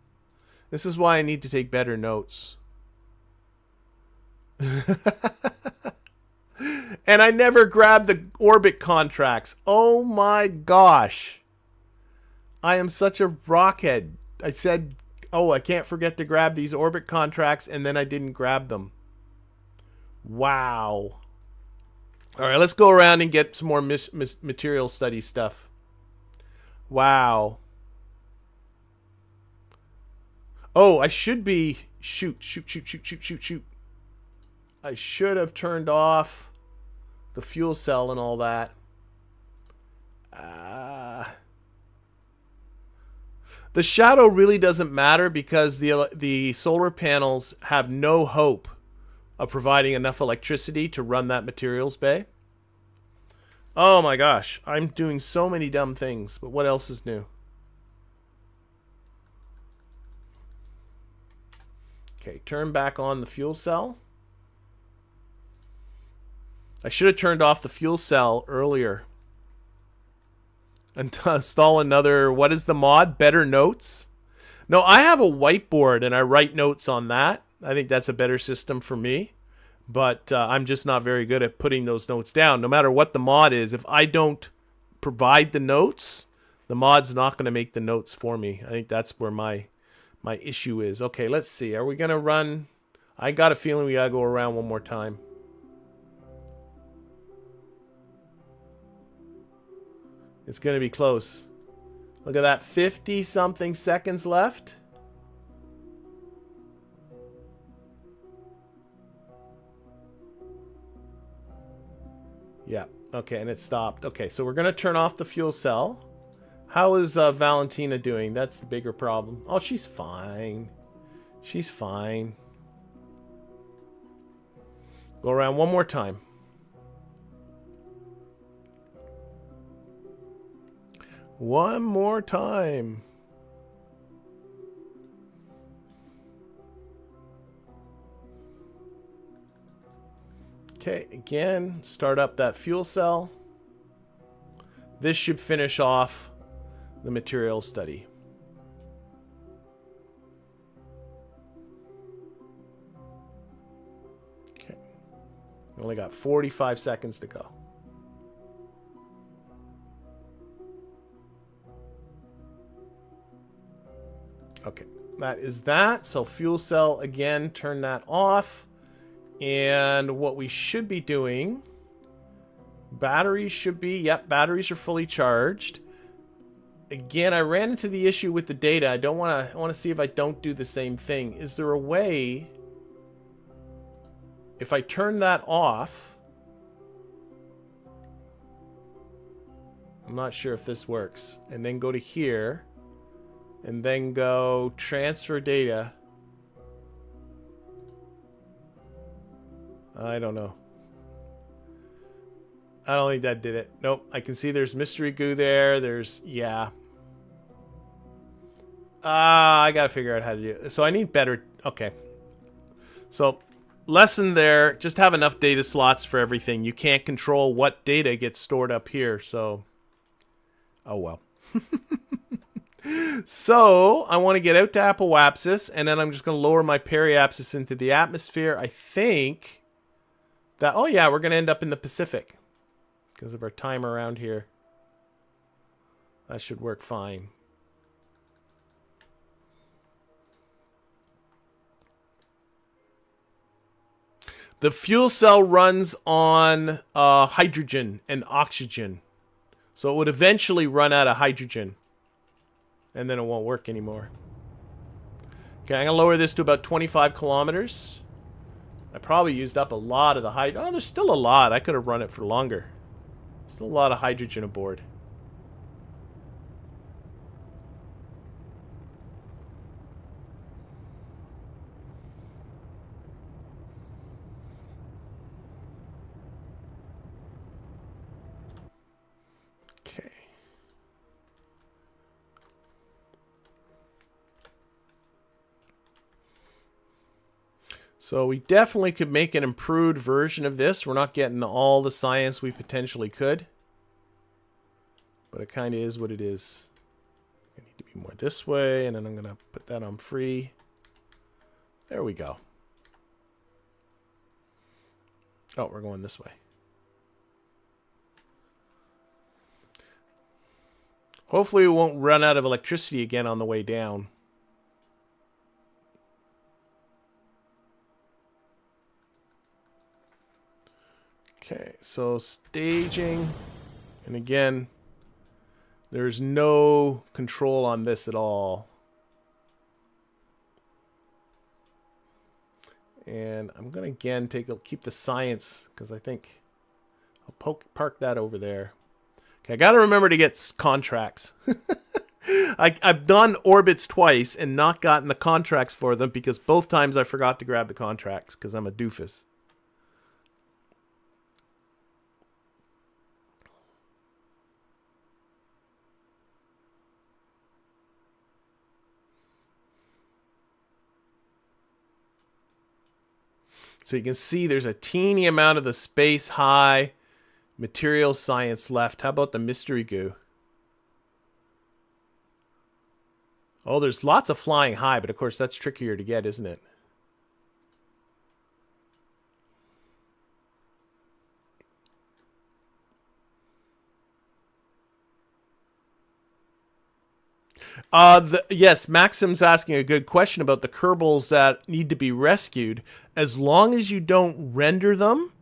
This is why I need to take better notes. And I never grabbed the orbit contracts. Oh my gosh. I am such a rockhead. I said, oh, I can't forget to grab these orbit contracts, and then I didn't grab them. Wow. All right, let's go around and get some more material study stuff. Wow. Oh, I should be... Shoot. I should have turned off the fuel cell and all that. The shadow really doesn't matter because the solar panels have no hope of providing enough electricity to run that materials bay. Oh my gosh, I'm doing so many dumb things, but what else is new? Okay, turn back on the fuel cell. I should have turned off the fuel cell earlier. And install another, what is the mod? Better Notes? No, I have a whiteboard and I write notes on that. I think that's a better system for me. But I'm just not very good at putting those notes down. No matter what the mod is, if I don't provide the notes, the mod's not going to make the notes for me. I think that's where my issue is. Okay, let's see. Are we going to run? I got a feeling we got to go around one more time. It's going to be close. Look at that, 50-something seconds left. Yeah, okay, and it stopped. Okay, so we're going to turn off the fuel cell. How is Valentina doing? That's the bigger problem. Oh, she's fine. She's fine. Go around one more time. One more time. Okay, again, start up that fuel cell. This should finish off the material study. Okay. We only got 45 seconds to go. Okay, that is that. So fuel cell, again, turn that off. And what we should be doing, batteries should be, yep, batteries are fully charged. Again, I ran into the issue with the data. I want to see if I don't do the same thing. Is there a way, if I turn that off, I'm not sure if this works, and then go to here, and then go transfer data. I don't know. I don't think that did it. Nope. I can see there's mystery goo there. There's, yeah. I gotta figure out how to do it. So I need better, okay. So, lesson there, just have enough data slots for everything. You can't control what data gets stored up here, so. Oh well. So, I want to get out to Apoapsis, and then I'm just going to lower my periapsis into the atmosphere. I think that, oh yeah, we're going to end up in the Pacific because of our time around here. That should work fine. The fuel cell runs on hydrogen and oxygen. So it would eventually run out of hydrogen. And then it won't work anymore. Okay, I'm going to lower this to about 25 kilometers. I probably used up a lot of the hydrogen. Oh, there's still a lot. I could have run it for longer. Still a lot of hydrogen aboard. Okay. So we definitely could make an improved version of this. We're not getting all the science we potentially could. But it kind of is what it is. I need to be more this way, and then I'm going to put that on free. There we go. Oh, we're going this way. Hopefully we won't run out of electricity again on the way down. Okay, so staging, and again, there's no control on this at all. And I'm gonna again keep the science because I think I'll park that over there. Okay, I gotta remember to get contracts. I've done orbits twice and not gotten the contracts for them because both times I forgot to grab the contracts because I'm a doofus. So you can see there's a teeny amount of the space high material science left. How about the mystery goo? Oh, there's lots of flying high, but of course that's trickier to get, isn't it? Yes, Maxim's asking a good question about the Kerbals that need to be rescued. As long as you don't render them,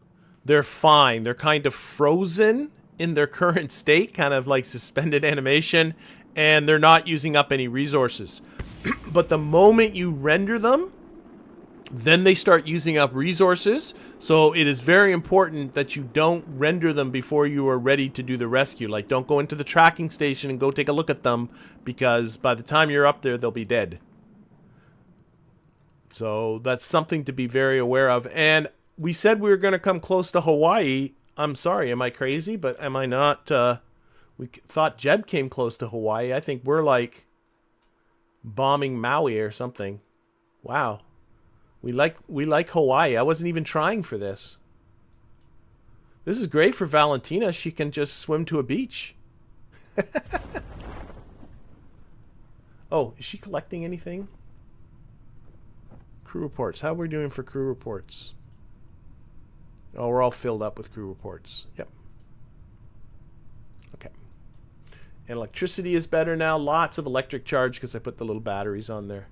they're fine. They're kind of frozen in their current state, kind of like suspended animation, and they're not using up any resources. But the moment you render them, then they start using up resources. So it is very important that you don't render them before you are ready to do the rescue. Like, don't go into the tracking station and go take a look at them, because by the time you're up there, they'll be dead. So that's something to be very aware of. And we said we were going to come close to Hawaii. I'm sorry, am I crazy? But am I not? We thought Jeb came close to Hawaii. I think we're like bombing Maui or something. Wow. We like Hawaii. I wasn't even trying for this. This is great for Valentina. She can just swim to a beach. Oh, is she collecting anything? Crew reports. How are we doing for crew reports? Oh, we're all filled up with crew reports. Yep. Okay. And electricity is better now. Lots of electric charge because I put the little batteries on there.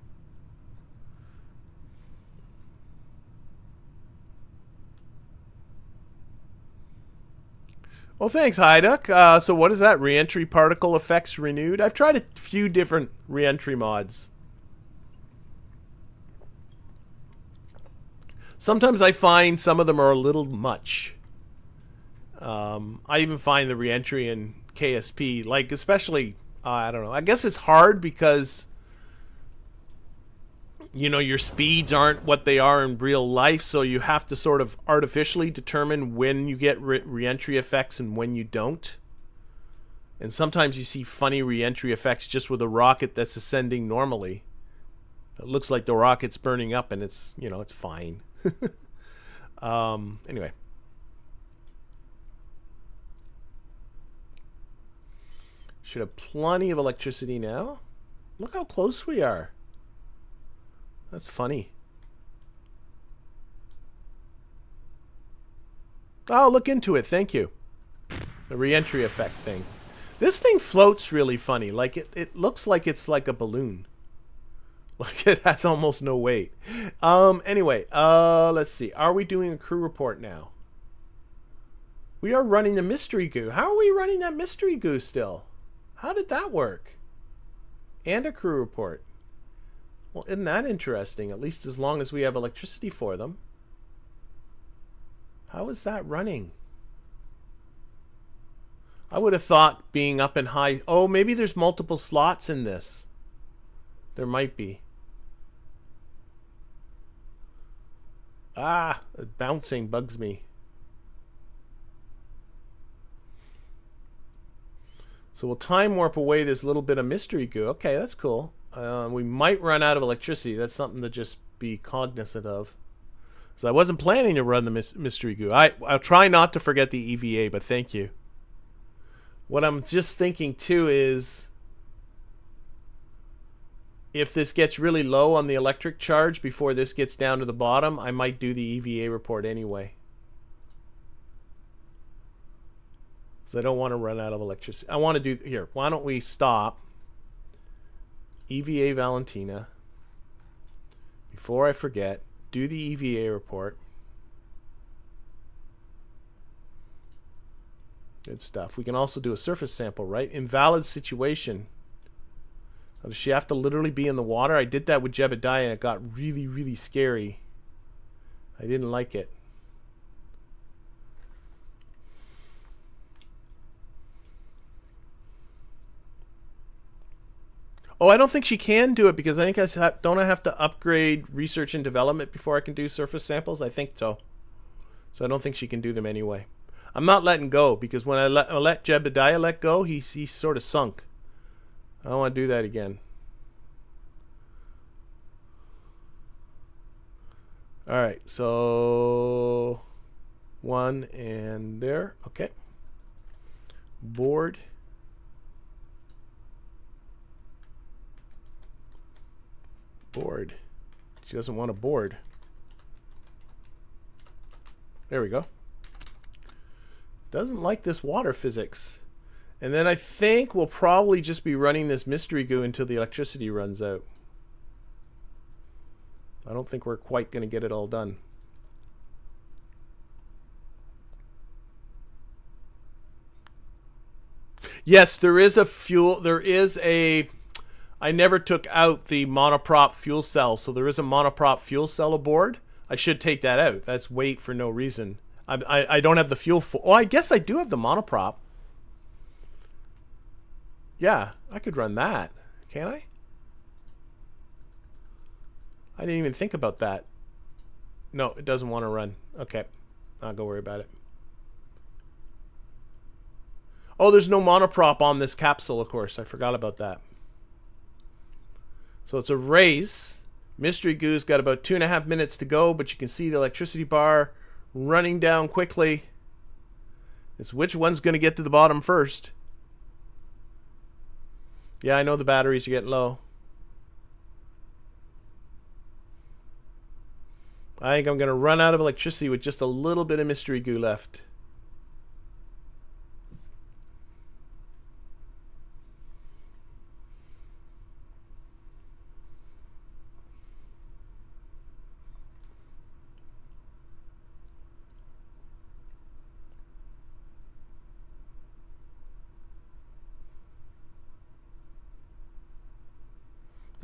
Well, thanks, Hyduk. So what is that? Reentry particle effects renewed? I've tried a few different reentry mods. Sometimes I find some of them are a little much. I even find the reentry in KSP, like especially, I don't know. I guess it's hard because, you know, your speeds aren't what they are in real life, so you have to sort of artificially determine when you get reentry effects and when you don't. And sometimes you see funny reentry effects just with a rocket that's ascending normally. It looks like the rocket's burning up, and it's, you know, it's fine. Anyway. Should have plenty of electricity now. Look how close we are. That's funny. Oh, look into it. Thank you. The reentry effect thing. This thing floats really funny. Like it looks like it's like a balloon. Like it has almost no weight. Anyway, let's see. Are we doing a crew report now? We are running the mystery goo. How are we running that mystery goo still? How did that work? And a crew report. Well, isn't that interesting? At least as long as we have electricity for them. How is that running? I would have thought being up in high... Oh, maybe there's multiple slots in this. There might be. Ah, bouncing bugs me. So we'll time warp away this little bit of mystery goo. Okay, that's cool. We might run out of electricity. That's something to just be cognizant of. So I wasn't planning to run the mystery goo. I'll try not to forget the EVA, but thank you. What I'm just thinking too is, if this gets really low on the electric charge before this gets down to the bottom, I might do the EVA report anyway. So I don't want to run out of electricity. I want to do... Here, why don't we stop EVA Valentina. Before I forget, do the EVA report. Good stuff. We can also do a surface sample, right? Invalid situation. Does she have to literally be in the water? I did that with Jebediah and it got really, really scary. I didn't like it. Oh, I don't think she can do it because I think don't I have to upgrade research and development before I can do surface samples? I think so. So I don't think she can do them anyway. I'm not letting go because when I let Jebediah let go, he's sort of sunk. I don't want to do that again. All right, so 1 and there. Okay. Board. Board. She doesn't want a board. There we go. Doesn't like this water physics. And then I think we'll probably just be running this mystery goo until the electricity runs out. I don't think we're quite going to get it all done. Yes, there is a fuel. There is a. I never took out the monoprop fuel cell, so there is a monoprop fuel cell aboard. I should take that out. That's weight for no reason. I don't have the fuel for. Oh, I guess I do have the monoprop. Yeah, I could run that. Can I? I didn't even think about that. No, it doesn't want to run. Okay, I'll go worry about it. Oh, there's no monoprop on this capsule, of course. I forgot about that. So it's a race. Mystery Goo's got about 2.5 minutes to go, but you can see the electricity bar running down quickly. It's which one's going to get to the bottom first. Yeah, I know the batteries are getting low. I think I'm going to run out of electricity with just a little bit of Mystery Goo left.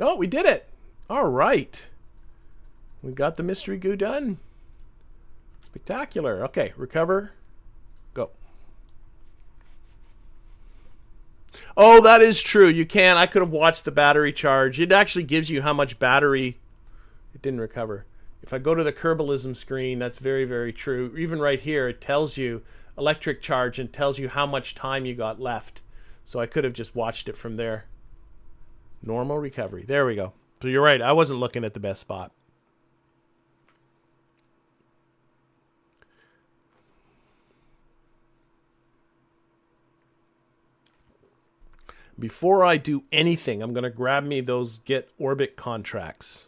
Oh, we did it. All right. We got the Mystery Goo done. Spectacular. Okay, recover. Go. Oh, that is true. You can. I could have watched the battery charge. It actually gives you how much battery. It didn't recover. If I go to the Kerbalism screen, that's very, very true. Even right here, it tells you electric charge and tells you how much time you got left. So I could have just watched it from there. Normal recovery. There we go. So you're right. I wasn't looking at the best spot. Before I do anything, I'm going to grab me those get orbit contracts.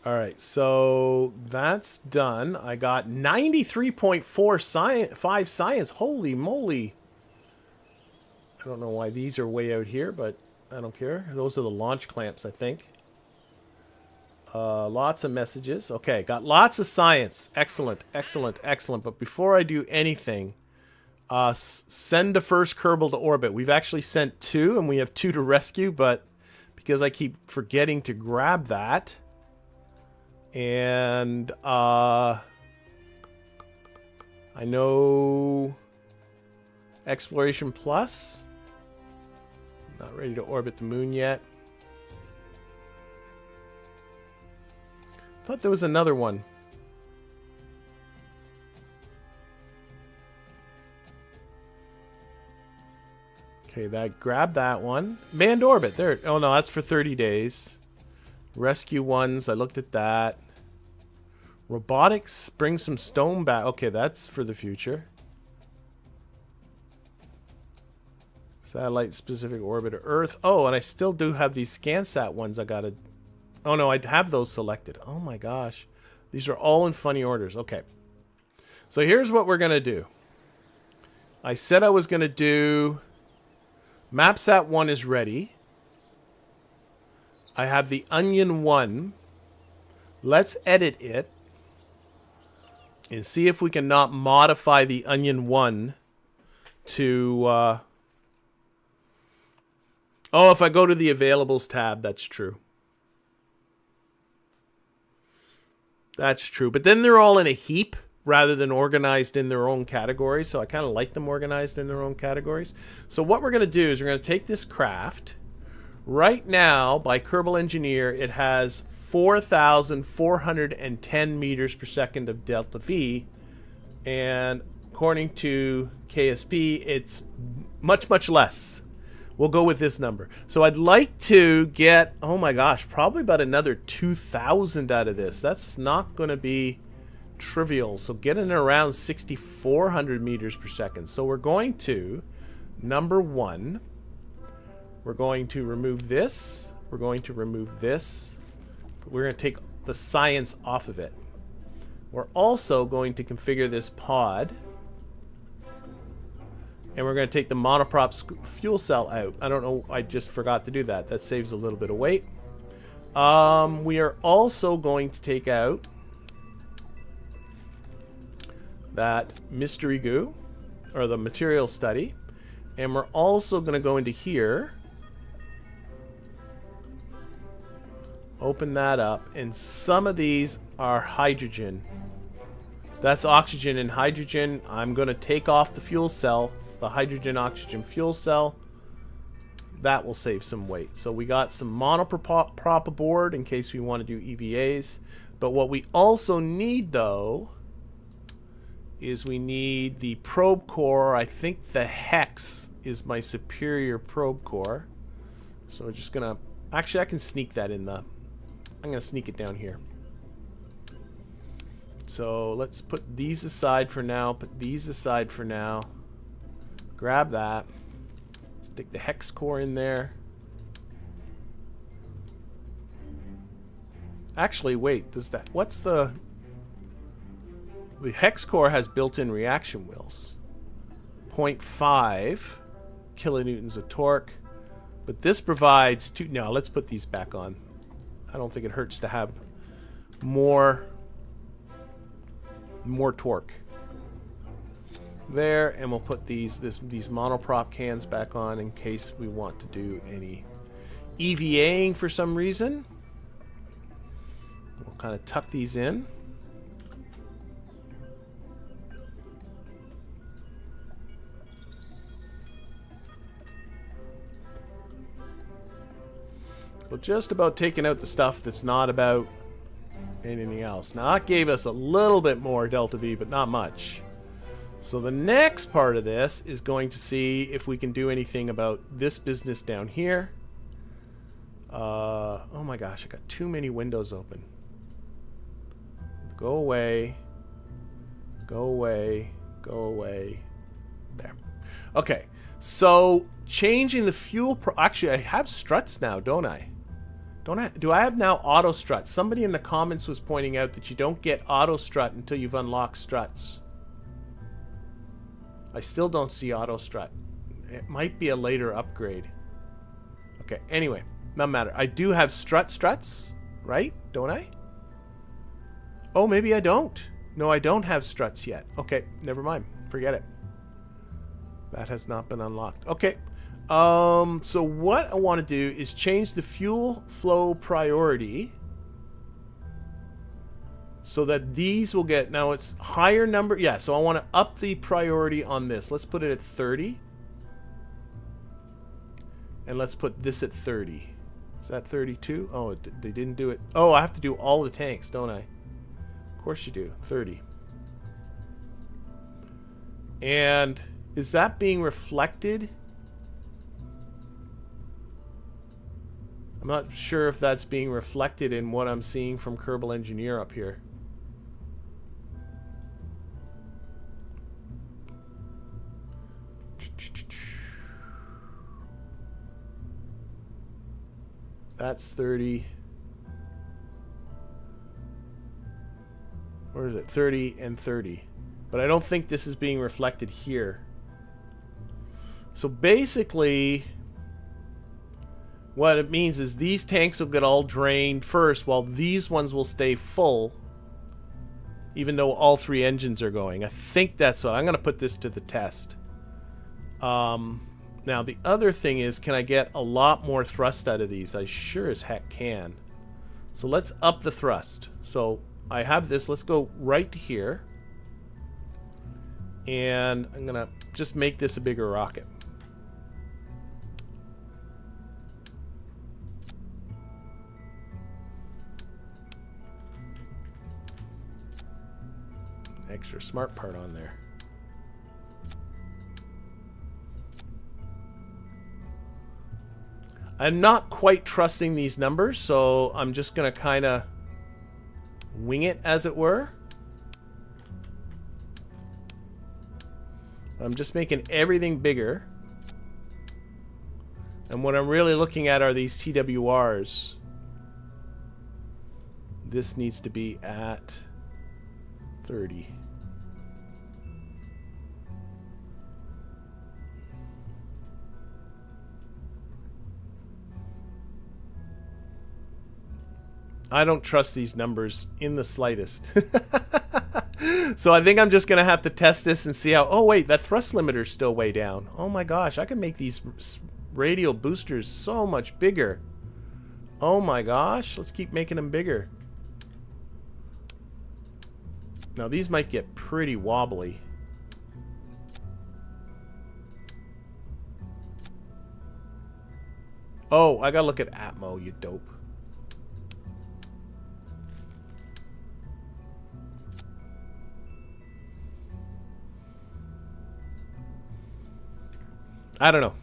All right, so that's done. I got 93.45 science. Holy moly. I don't know why these are way out here, but I don't care. Those are the launch clamps, I think. Lots of messages. Okay, got lots of science. Excellent, excellent, excellent. But before I do anything, send the first Kerbal to orbit. We've actually sent 2, and we have 2 to rescue, but because I keep forgetting to grab that... And I know Exploration Plus. Not ready to orbit the moon yet. Thought there was another one. Okay, grab that one. Manned orbit. There. Oh no, that's for 30 days. Rescue ones, I looked at that. Robotics, bring some stone back. Okay, that's for the future. Satellite specific orbit of Earth. Oh, and I still do have these SCANSat ones I gotta... Oh no, I have those selected. Oh my gosh. These are all in funny orders. Okay. So here's what we're gonna do. I said I was gonna do... MapSat 1 is ready. I have the Onion 1. Let's edit it and see if we can not modify the Onion 1 to... Oh, if I go to the Availables tab, that's true. That's true. But then they're all in a heap rather than organized in their own categories. So I kind of like them organized in their own categories. So what we're going to do is we're going to take this craft... Right now, by Kerbal Engineer, it has 4,410 meters per second of delta V. And according to KSP, it's much, much less. We'll go with this number. So I'd like to get, oh my gosh, probably about another 2,000 out of this. That's not going to be trivial. So getting around 6,400 meters per second. So we're going to, number 1... We're going to remove this. We're going to remove this. We're going to take the science off of it. We're also going to configure this pod. And we're going to take the monoprop fuel cell out. I don't know. I just forgot to do that. That saves a little bit of weight. We are also going to take out that mystery goo, or the material study, and we're also going to go into here, open that up, and some of these are hydrogen. That's oxygen and hydrogen. I'm going to take off the fuel cell, the hydrogen-oxygen fuel cell. That will save some weight. So we got some monoprop aboard in case we want to do EVAs. But what we also need, though, is we need the probe core. I think the hex is my superior probe core. So we're just going to... Actually, I can sneak that in the... I'm going to sneak it down here. So let's put these aside for now. Put these aside for now. Grab that. Stick the hex core in there. Actually, wait. Does that... What's the... The hex core has built-in reaction wheels. 0.5 kilonewtons of torque. But this provides two... No, let's put these back on. I don't think it hurts to have more torque. There, and we'll put these monoprop cans back on in case we want to do any EVAing for some reason. We'll kind of tuck these in. We're just about taking out the stuff that's not about anything else. Now, that gave us a little bit more delta V, but not much. So the next part of this is going to see if we can do anything about this business down here. Oh my gosh, I got too many windows open. Go away. Go away. Go away. There. Okay, so changing the fuel... Actually, I have struts now, don't I? Do I have now auto struts? Somebody in the comments was pointing out that you don't get auto strut until you've unlocked struts. I still don't see auto strut. It might be a later upgrade. Okay, anyway, not matter. I do have struts, right? Don't I? Oh, maybe I don't. No, I don't have struts yet. Okay, never mind. Forget it. That has not been unlocked. Okay. So what I want to do is change the fuel flow priority so that these will get... Now it's higher number. Yeah, so I want to up the priority on this. Let's put it at 30. And let's put this at 30. Is that 32? Oh, they didn't do it. Oh, I have to do all the tanks, don't I? Of course you do. 30. And is that being reflected? I'm not sure if that's being reflected in what I'm seeing from Kerbal Engineer up here. That's 30. Where is it? 30 and 30. But I don't think this is being reflected here. So basically, what it means is these tanks will get all drained first, while these ones will stay full, even though all three engines are going. I think that's what... I'm going to put this to the test. Now, the other thing is, can I get a lot more thrust out of these? I sure as heck can. So let's up the thrust. So I have this. Let's go right to here. And I'm going to just make this a bigger rocket. Extra smart part on there. I'm not quite trusting these numbers, so I'm just going to kind of wing it, as it were. I'm just making everything bigger. And what I'm really looking at are these TWRs. This needs to be at 30. I don't trust these numbers in the slightest. So I think I'm just going to have to test this and see how... Oh, wait, that thrust limiter's still way down. Oh my gosh, I can make these radial boosters so much bigger. Oh my gosh, let's keep making them bigger. Now, these might get pretty wobbly. Oh, I gotta look at Atmo, you dope. I don't know.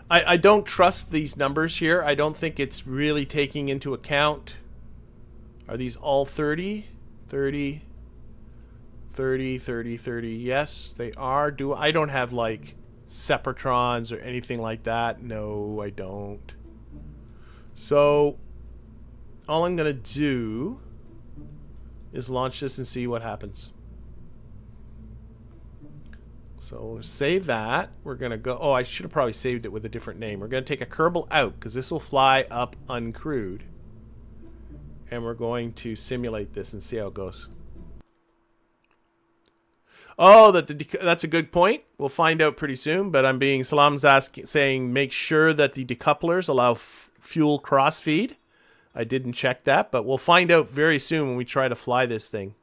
I don't trust these numbers here. I don't think it's really taking into account... Are these all 30? 30, 30, 30, 30. Yes, they are. I don't have, like, separatrons or anything like that. No, I don't. So, all I'm going to do is launch this and see what happens. So, save that. We're going to go... Oh, I should have probably saved it with a different name. We're going to take a Kerbal out, because this will fly up uncrewed. And we're going to simulate this and see how it goes. Oh, that's a good point. We'll find out pretty soon, but I'm being... Salam's saying make sure that the decouplers allow fuel crossfeed. I didn't check that, but we'll find out very soon when we try to fly this thing.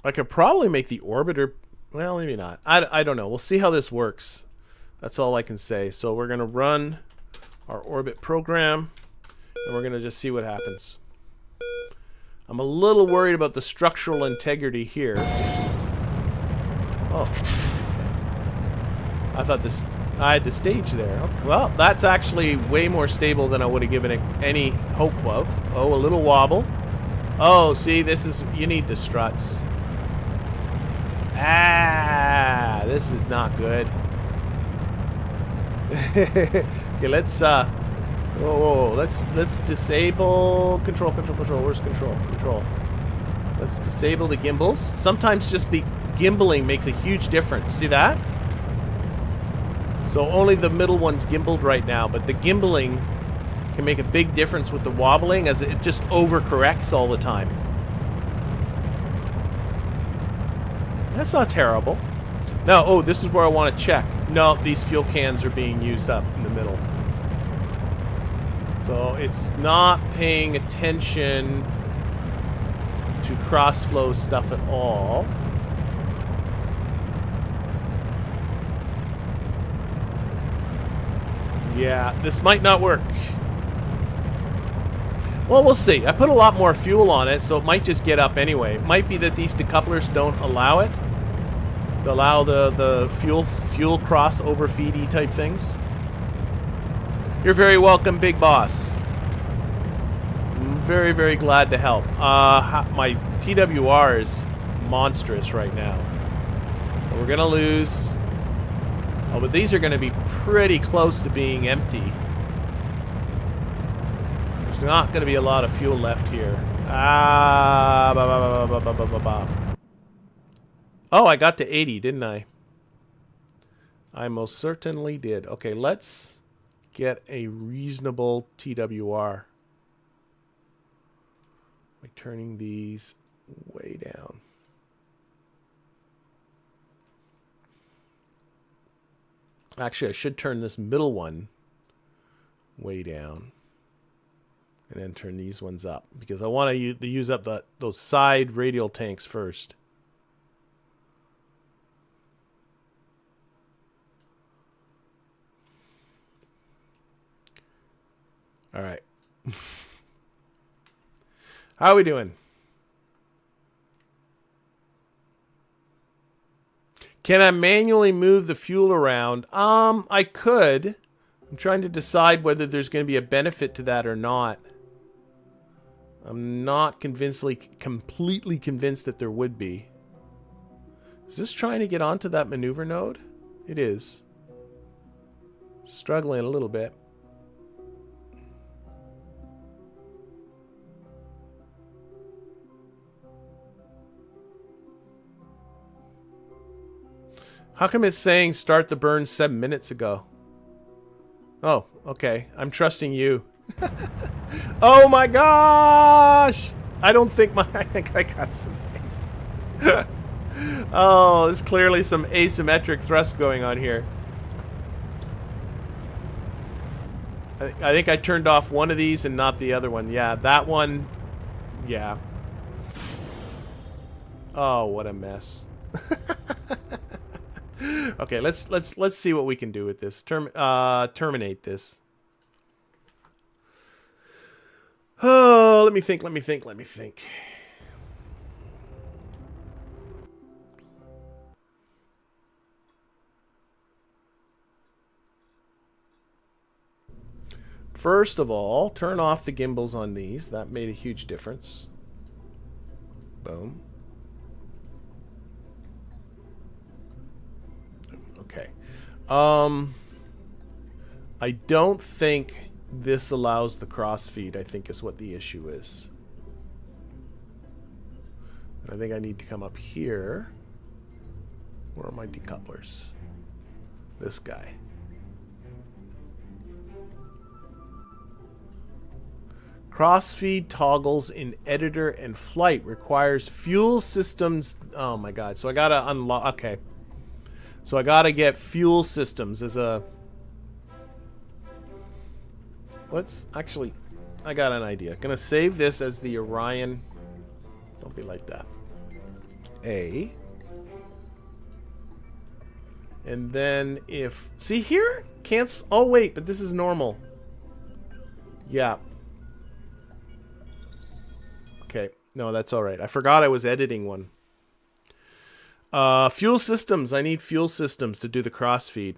I could probably make the orbiter... Well, maybe not. I don't know. We'll see how this works. That's all I can say. So we're going to run our orbit program, and we're going to just see what happens. I'm a little worried about the structural integrity here. Oh. I thought this... I had to stage there. Oh, well, that's actually way more stable than I would have given it any hope of. Oh, a little wobble. Oh, see, this is... You need the struts. Ah, this is not good. Okay, let's let's disable control. Where's control? Let's disable the gimbals. Sometimes just the gimbaling makes a huge difference. See that? So only the middle one's gimbaled right now, but the gimbaling can make a big difference with the wobbling, as it just overcorrects all the time. That's not terrible. Now, oh, this is where I want to check. No, these fuel cans are being used up in the middle. So it's not paying attention to cross-flow stuff at all. Yeah, this might not work. Well, we'll see. I put a lot more fuel on it, so it might just get up anyway. It might be that these decouplers don't allow it. To allow the fuel cross overfeedy type things. You're very welcome, Big Boss. I'm very, very glad to help. My TWR is monstrous right now. We're gonna lose. Oh, but these are gonna be pretty close to being empty. There's not gonna be a lot of fuel left here. Oh, I got to 80, didn't I? I most certainly did. Okay, let's get a reasonable TWR by turning these way down. Actually, I should turn this middle one way down and then turn these ones up, because I want to use up those side radial tanks first. All right. How are we doing? Can I manually move the fuel around? I could. I'm trying to decide whether there's going to be a benefit to that or not. I'm not completely convinced that there would be. Is this trying to get onto that maneuver node? It is. Struggling a little bit. How come it's saying start the burn 7 minutes ago? Oh, okay. I'm trusting you. Oh my gosh! I don't think my... I think I got some... Oh, there's clearly some asymmetric thrust going on here. I think I turned off one of these and not the other one. Yeah, that one... Yeah. Oh, what a mess. Okay, let's see what we can do with this. Terminate this. Oh, let me think. First of all, turn off the gimbals on these. That made a huge difference. Boom. Okay. I don't think this allows the crossfeed, I think is what the issue is. And I think I need to come up here. Where are my decouplers? This guy. Crossfeed toggles in editor and flight requires fuel systems. Oh my god. So I gotta unlock. Okay. So I gotta get fuel systems as a... Let's actually... I got an idea. Gonna save this as the Orion. Don't be like that. A. And then if... See here? Can't... Oh wait, but this is normal. Yeah. Okay. No, that's alright. I forgot I was editing one. Fuel systems. I need fuel systems to do the crossfeed.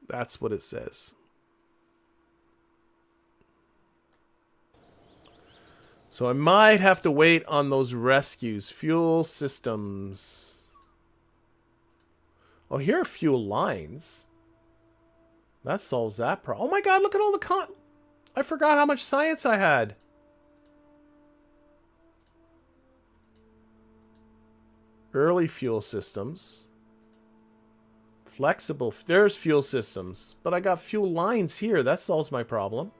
That's what it says. So I might have to wait on those rescues. Fuel systems. Oh, here are fuel lines. That solves that problem. Oh my god, look at all the I forgot how much science I had. Early fuel systems. Flexible. There's fuel systems. But I got fuel lines here. That solves my problem.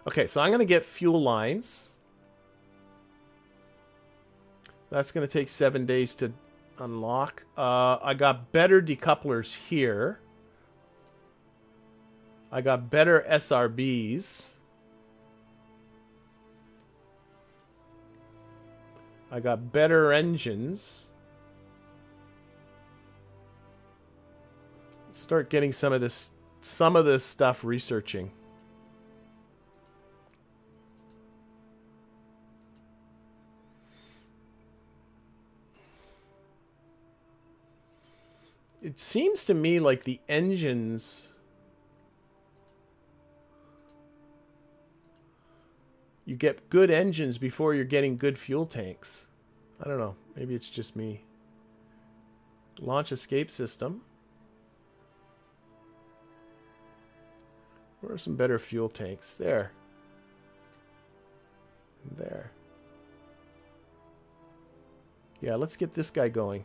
Okay, so I'm going to get fuel lines. That's going to take 7 days to unlock. I got better decouplers here. I got better SRBs. I got better engines. Start getting some of this stuff researching. It seems to me like the engines... You get good engines before you're getting good fuel tanks. I don't know. Maybe it's just me. Launch escape system. Where are some better fuel tanks? There. And there. Yeah, let's get this guy going.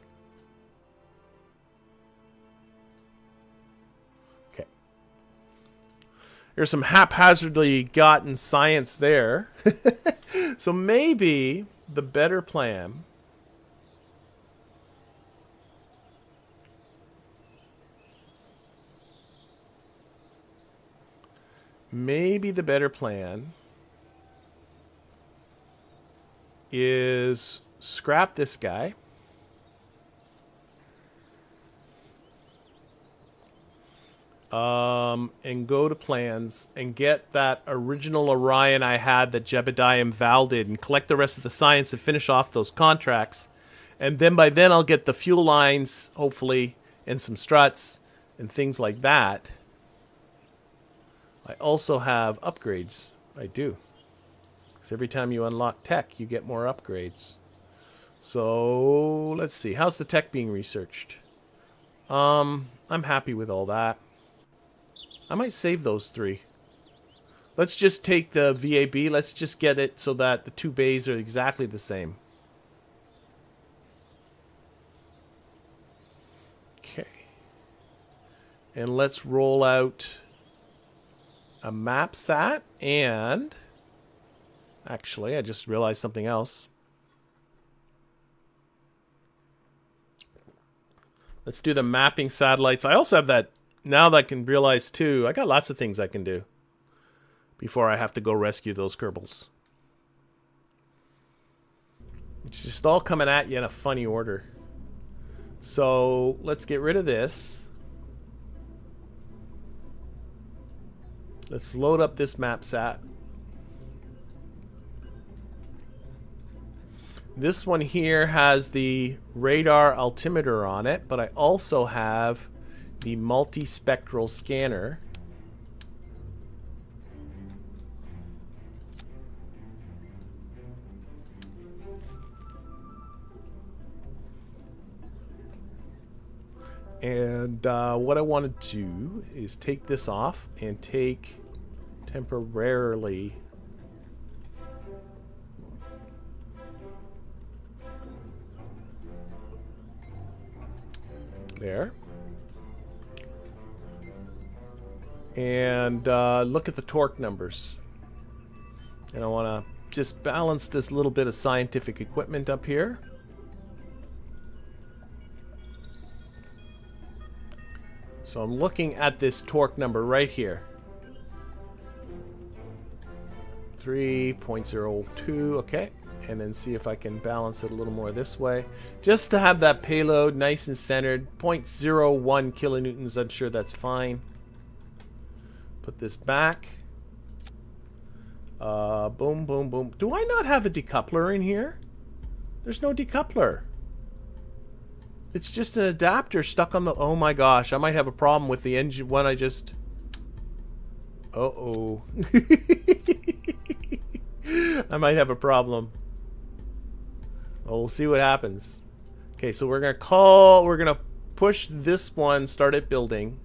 Okay. There's some haphazardly gotten science there. So maybe the better plan... Maybe the better plan is scrap this guy. And go to plans and get that original Orion I had that Jebediah and Val did and collect the rest of the science and finish off those contracts. And then by then I'll get the fuel lines, hopefully, and some struts and things like that. I also have upgrades. I do. Because every time you unlock tech, you get more upgrades. So, let's see. How's the tech being researched? I'm happy with all that. I might save those 3. Let's just take the VAB. Let's just get it so that the 2 bays are exactly the same. Okay. And let's roll out a map sat. And actually, I just realized something else. Let's do the mapping satellites. I also have that, now that I can realize too, I got lots of things I can do before I have to go rescue those kerbals. It's just all coming at you in a funny order. So let's get rid of this. Let's load up this map sat. This one here has the radar altimeter on it, but I also have the multispectral scanner. And what I want to do is take this off and take temporarily there. And look at the torque numbers. And I want to just balance this little bit of scientific equipment up here. So I'm looking at this torque number right here. 3.02, okay. And then see if I can balance it a little more this way. Just to have that payload nice and centered. 0.01 kilonewtons, I'm sure that's fine. Put this back. Boom, boom, boom. Do I not have a decoupler in here? There's no decoupler. It's just an adapter stuck on the... Oh my gosh, I might have a problem with the engine when I just... Uh-oh. I might have a problem. Well, we'll see what happens. Okay, so we're gonna push this one, start it building.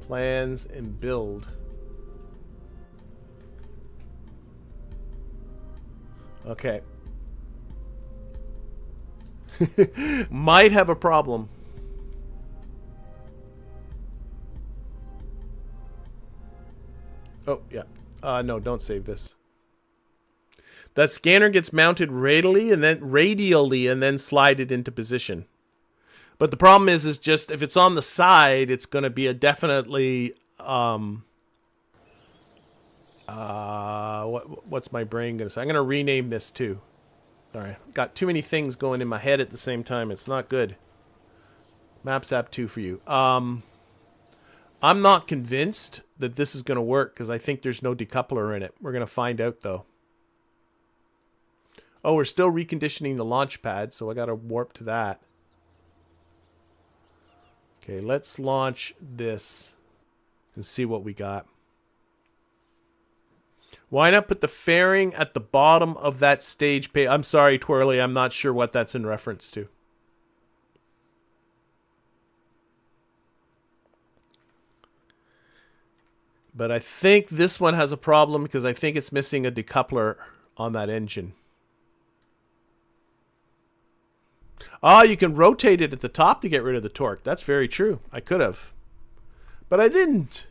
Plans and build. Okay. Might have a problem. Oh, yeah. No, don't save this. That scanner gets mounted radially and then slided into position. But the problem is just if it's on the side, it's going to be a definitely what's my brain going to say? I'm going to rename this too. All right, got too many things going in my head at the same time. It's not good. Maps app 2 for you. I'm not convinced that this is going to work because I think there's no decoupler in it. We're going to find out though. Oh, we're still reconditioning the launch pad, so I got to warp to that. Okay, let's launch this and see what we got. Why not put the fairing at the bottom of that stage page? I'm sorry, Twirly, I'm not sure what that's in reference to. But I think this one has a problem because I think it's missing a decoupler on that engine. Oh, you can rotate it at the top to get rid of the torque. That's very true. I could have. But I didn't.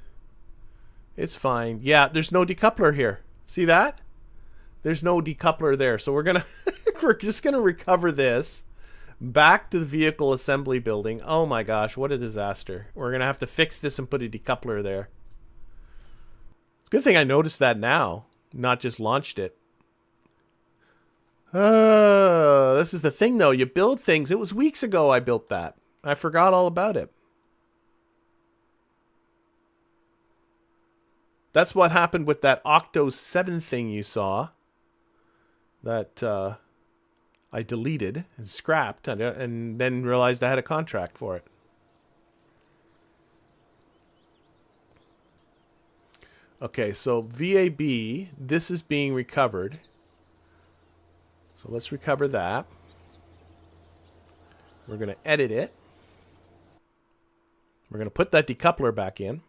It's fine. Yeah, there's no decoupler here. See that? There's no decoupler there. So we're gonna we're just gonna recover this back to the vehicle assembly building. Oh my gosh, what a disaster. We're gonna have to fix this and put a decoupler there. It's a good thing I noticed that now, not just launched it. This is the thing though. You build things. It was weeks ago I built that. I forgot all about it. That's what happened with that Octo 7 thing you saw. That I deleted and scrapped and then realized I had a contract for it. Okay, so VAB, this is being recovered. So let's recover that. We're going to edit it. We're going to put that decoupler back in.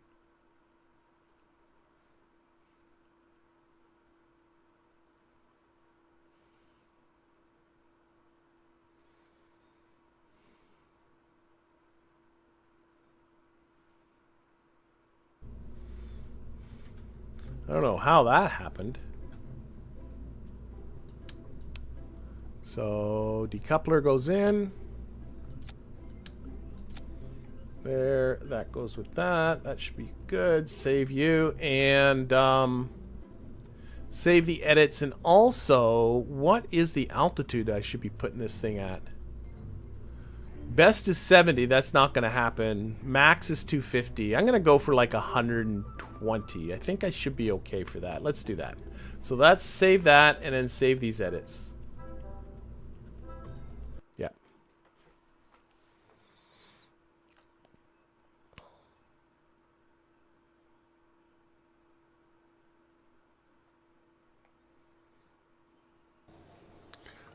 I don't know how that happened. So decoupler goes in. There, that goes with that. That should be good. Save you and save the edits. And also, what is the altitude I should be putting this thing at? Best is 70. That's not going to happen. Max is 250. I'm going to go for like 120. I think I should be okay for that. Let's do that. So let's save that and then save these edits. Yeah.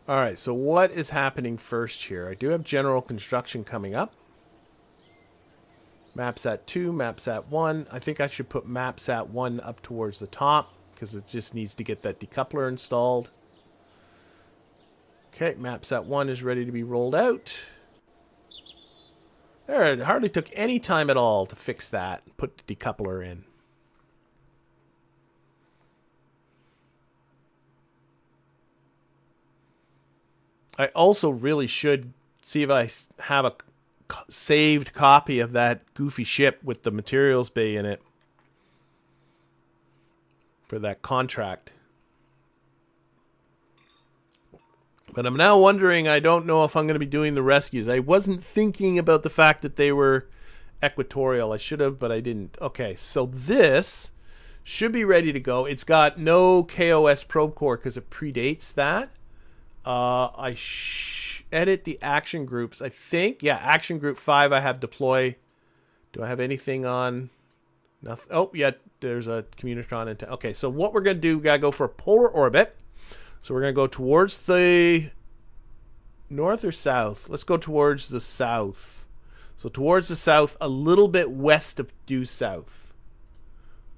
All right, so what is happening first here? I do have general construction coming up. Mapsat 2, Mapsat 1. I think I should put Mapsat 1 up towards the top because it just needs to get that decoupler installed. Okay, Mapsat 1 is ready to be rolled out. There, it hardly took any time at all to fix that and put the decoupler in. I also really should see if I have a saved copy of that goofy ship with the materials bay in it for that contract. But I'm now wondering, I don't know if I'm going to be doing the rescues. I wasn't thinking about the fact that they were equatorial. I should have, but I didn't. Okay, so this should be ready to go. It's got no KOS probe core because it predates that. I edit the action groups. I think, yeah, action group 5 I have deploy. Do I have anything on? Nothing. Oh, yeah, there's a Communitron. Okay, so what we're going to do, we got to go for a polar orbit. So we're going to go towards the north or south? Let's go towards the south. So towards the south, a little bit west of due south.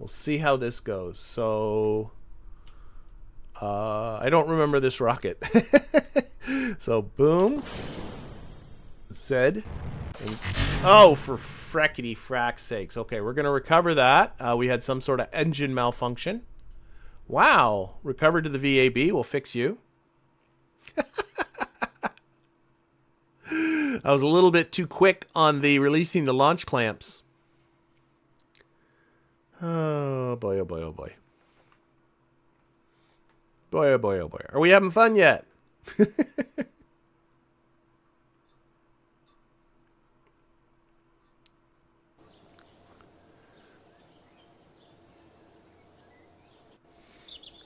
We'll see how this goes. So I don't remember this rocket. So boom. Zed. And, oh, for frackety frack sakes. Okay, we're going to recover that. We had some sort of engine malfunction. Wow. Recovered to the VAB. We'll fix you. I was a little bit too quick on the releasing the launch clamps. Oh boy, oh boy, oh boy. Boy, oh boy, oh boy. Are we having fun yet?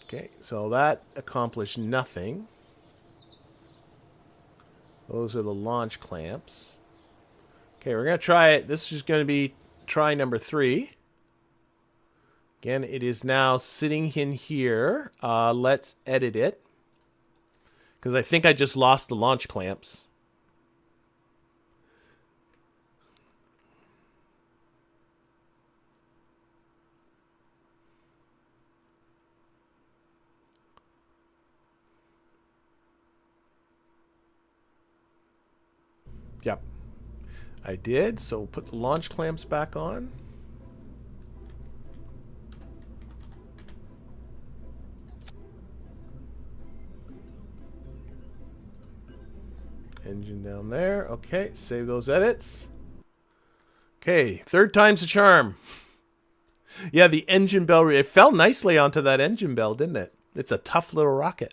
Okay, so that accomplished nothing. Those are the launch clamps. Okay, we're going to try it. This is going to be try number 3. Again, it is now sitting in here. Let's edit it. Because I think I just lost the launch clamps. Yep. I did, so put the launch clamps back on. Engine down there. Okay, save those edits. Okay, third time's a charm. Yeah, the engine bell, it fell nicely onto that engine bell, didn't it? It's a tough little rocket.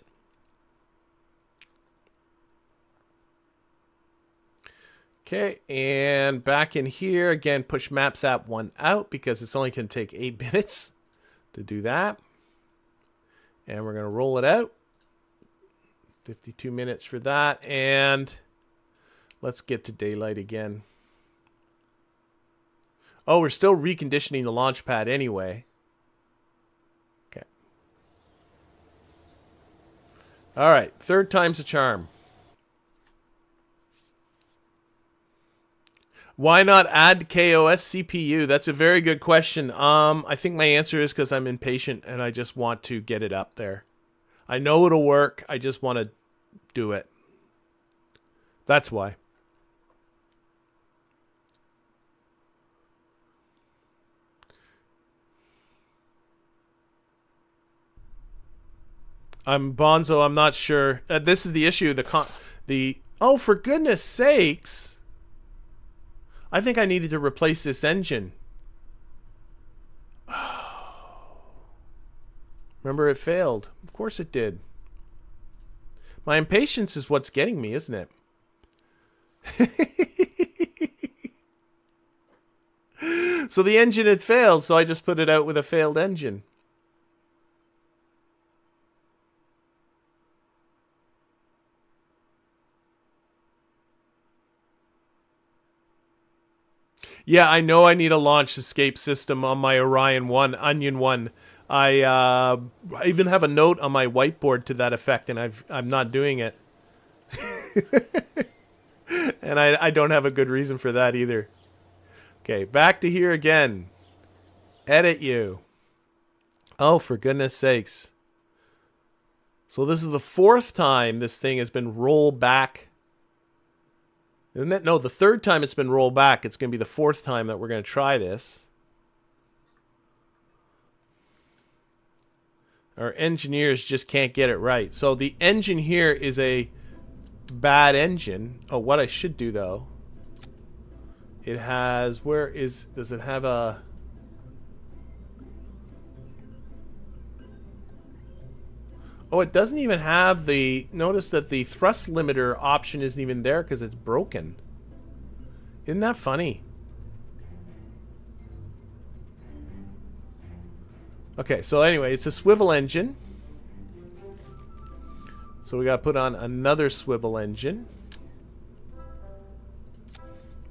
Okay, and back in here, again, push Mapsat 1 out because it's only going to take 8 minutes to do that. And we're going to roll it out. 52 minutes for that, and let's get to daylight again. Oh, we're still reconditioning the launch pad anyway. Okay. All right, third time's a charm. Why not add KOS CPU? That's a very good question. I think my answer is because I'm impatient and I just want to get it up there. I know it'll work. I just want to do it. That's why. I'm Bonzo. I'm not sure. This is the issue. Oh, for goodness sakes! I think I needed to replace this engine. Remember, it failed. Of course it did. My impatience is what's getting me, isn't it? So the engine had failed, so I just put it out with a failed engine. Yeah, I know I need a launch escape system on my Orion 1, Onion 1. I even have a note on my whiteboard to that effect, and I'm not doing it. And I don't have a good reason for that either. Okay, back to here again. Edit you. Oh, for goodness sakes. So this is the 4th time this thing has been rolled back. Isn't it? No, the 3rd time it's been rolled back. It's going to be the 4th time that we're going to try this. Our engineers just can't get it right. So the engine here is a bad engine. Oh, what I should do though. It has, does it have a... Oh, it doesn't even have the... Notice that the thrust limiter option isn't even there because it's broken. Isn't that funny? Okay, so anyway, it's a swivel engine. So we gotta put on another swivel engine.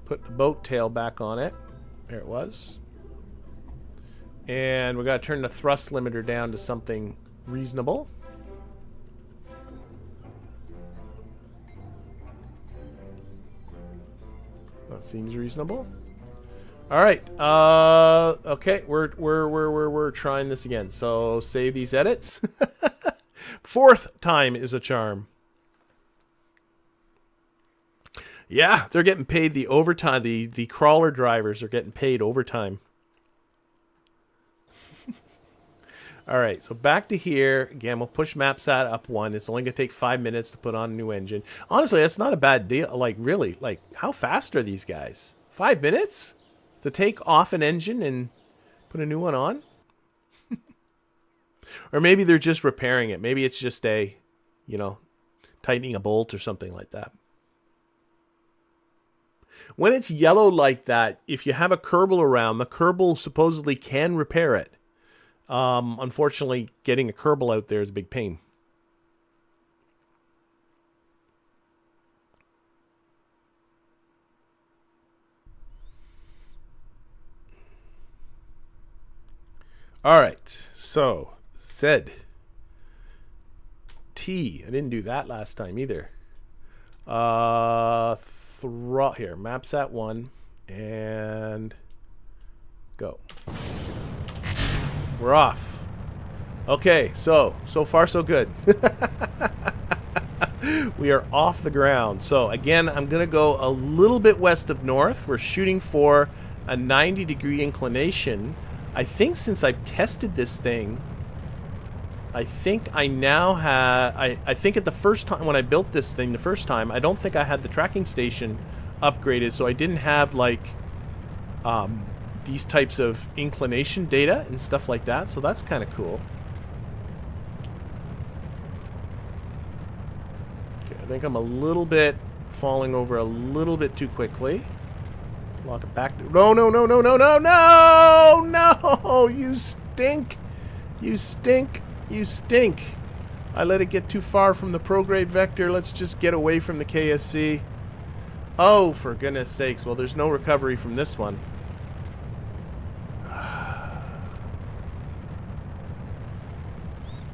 Put the boat tail back on it. There it was. And we gotta turn the thrust limiter down to something reasonable. That seems reasonable. All right. Okay, we're trying this again. So save these edits. 4th time is a charm. Yeah, they're getting paid the overtime. The crawler drivers are getting paid overtime. All right, so back to here. Again, we'll push MapSat up 1. It's only going to take 5 minutes to put on a new engine. Honestly, that's not a bad deal. Like, really, like, how fast are these guys? 5 minutes to take off an engine and put a new one on? Or maybe they're just repairing it. Maybe it's just a, you know, tightening a bolt or something like that. When it's yellow like that, if you have a Kerbal around, the Kerbal supposedly can repair it. Unfortunately, getting a Kerbal out there is a big pain. All right, so Z T. I didn't do that last time either. Here, MapSat 1 and go. We're off. Okay, so far so good. We are off the ground. So again, I'm going to go a little bit west of north. We're shooting for a 90-degree inclination. I think since I've tested this thing, I think I now have... I think at the first time when I built this thing the first time, I don't think I had the tracking station upgraded, so I didn't have like these types of inclination data and stuff like that, so that's kind of cool. Okay, I think I'm a little bit falling over a little bit too quickly. Lock it back. No, no, no, no, no, no, no, no! You stink! You stink! You stink! I let it get too far from the prograde vector. Let's just get away from the KSC. Oh, for goodness sakes. Well, there's no recovery from this one.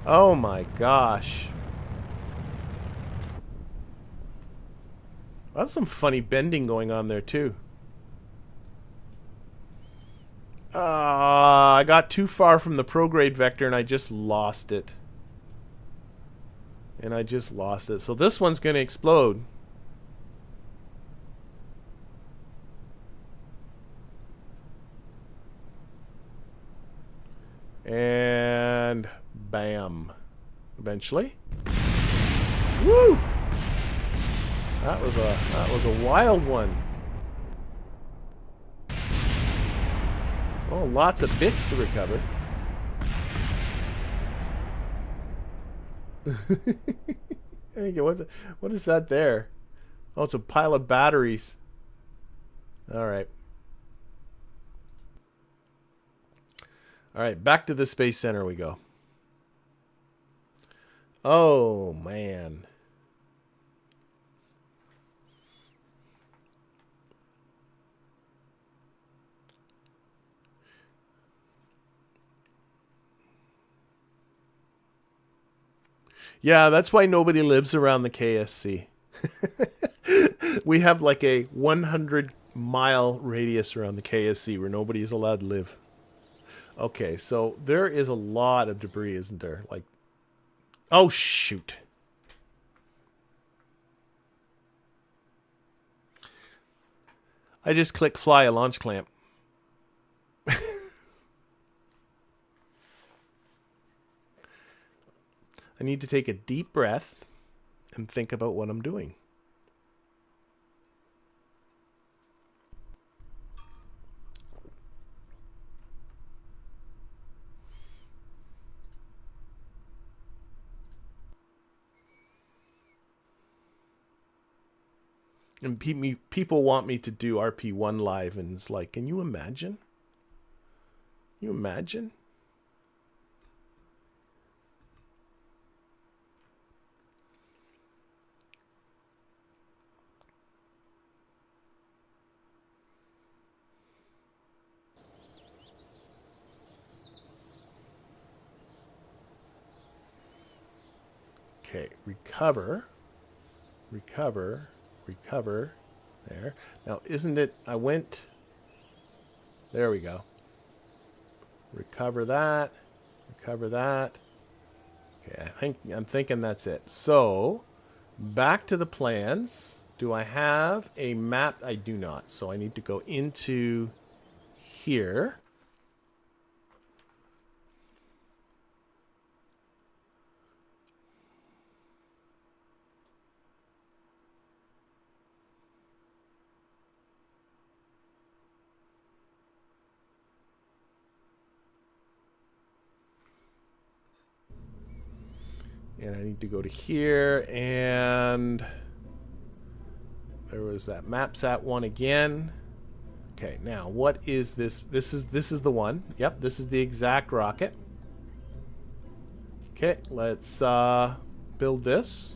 Oh my gosh. That's some funny bending going on there too. I got too far from the prograde vector and I just lost it. So this one's going to explode. And bam. eventually. Woo! That was a wild one. Oh, lots of bits to recover. I think what is that there? Oh, it's a pile of batteries. All right. All right, back to the Space Center we go. Oh, man. Yeah, that's why nobody lives around the KSC. We have like a 100-mile radius around the KSC where nobody is allowed to live. Okay, so there is a lot of debris, isn't there? Like, oh, shoot. I just click fly a launch clamp. I need to take a deep breath and think about what I'm doing. And people want me to do RP1 live, and it's like, can you imagine? Can you imagine? Okay, recover. There. Now, isn't it... I went... There we go. Recover that. Okay, I'm thinking that's it. So, back to the plans. Do I have a map? I do not. So I need to go into here. And I need to go to here, and there was that MapSat one again. Okay, now what is this? This is the one. Yep, this is the exact rocket. Okay, let's build this.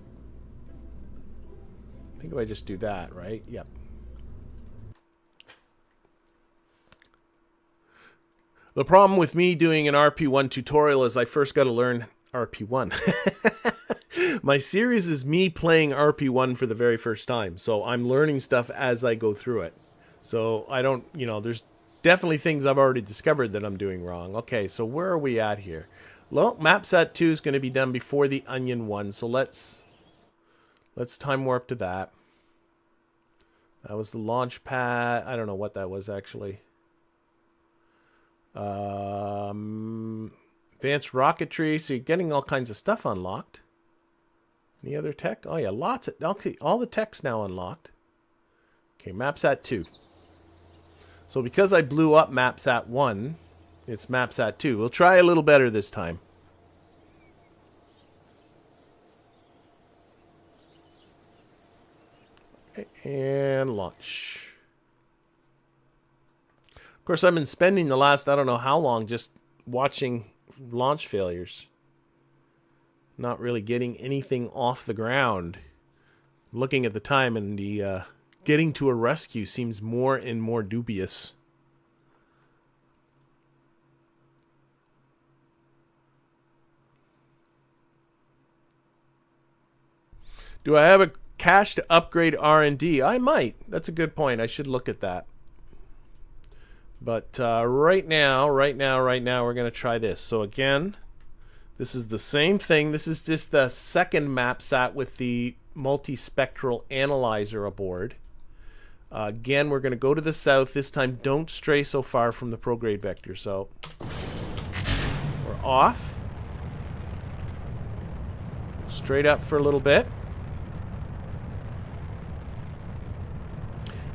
I think if I just do that, right? Yep. The problem with me doing an RP1 tutorial is I first got to learn RP1. My series is me playing RP1 for the very first time, so I'm learning stuff as I go through it. So I don't, you know, there's definitely things I've already discovered that I'm doing wrong. Okay, so where are we at here? Well, MapSat 2 is going to be done before the Onion one, so let's time warp to that. That was the launch pad. I don't know what that was actually. Advanced rocketry, so you're getting all kinds of stuff unlocked. Any other tech? Oh yeah, lots of, okay, all the tech's now unlocked. Okay, MapSat 2. So because I blew up MapSat 1, it's MapSat 2. We'll try a little better this time. Okay, and launch. Of course, I've been spending the last, I don't know how long, just watching launch failures. Not really getting anything off the ground. Looking at the time, and the getting to a rescue seems more and more dubious. Do I have a cache to upgrade R&D? I might. That's a good point. I should look at that. But right now, we're going to try this. So again, this is the same thing. This is just the second MapSat with the multispectral analyzer aboard. Again, we're going to go to the south. This time, don't stray so far from the prograde vector. So we're off. straight up for a little bit.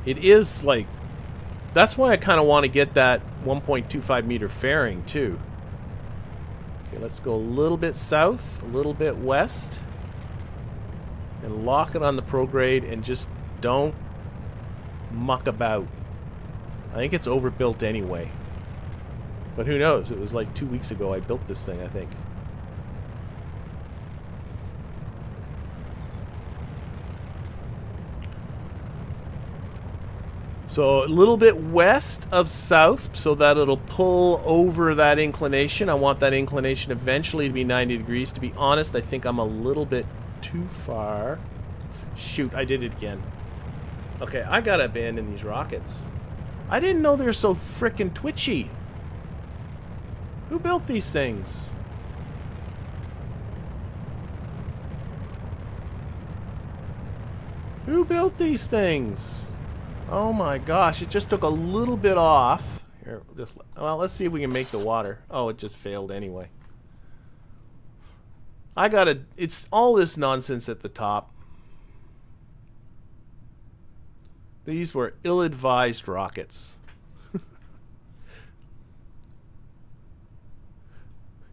It is like, that's why I kind of want to get that 1.25 meter fairing too. Okay, let's go a little bit south, a little bit west, and lock it on the prograde and just don't muck about. I think it's overbuilt anyway. But who knows? It was like 2 weeks ago I built this thing, I think. So a little bit west of south so that it'll pull over that inclination. I want that inclination eventually to be 90 degrees. To be honest, I think I'm a little bit too far. Shoot, I did it again. Okay, I gotta abandon these rockets. I didn't know they were so frickin' twitchy. Who built these things? Who built these things? Oh my gosh, it just took a little bit off. Here, just, well, let's see if we can make the water. Oh, it just failed anyway. I gotta, it's all this nonsense at the top. These were ill-advised rockets.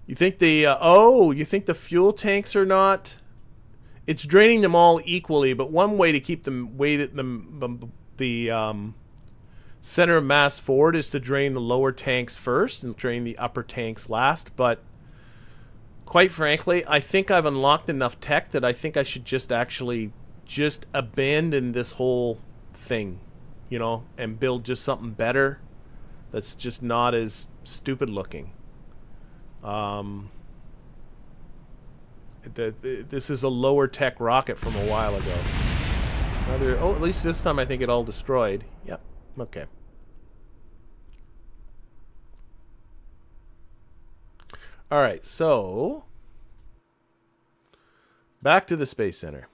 You think the, oh, you think the fuel tanks are not? It's draining them all equally, but one way to keep them weighted, the center of mass forward is to drain the lower tanks first and drain the upper tanks last. But quite frankly, I think I've unlocked enough tech that I think I should just actually just abandon this whole thing, you know, and build just something better that's just not as stupid looking. This is a lower tech rocket from a while ago. Oh, at least this time I think it all destroyed. Yep. Okay. All right, so back to the Space Center.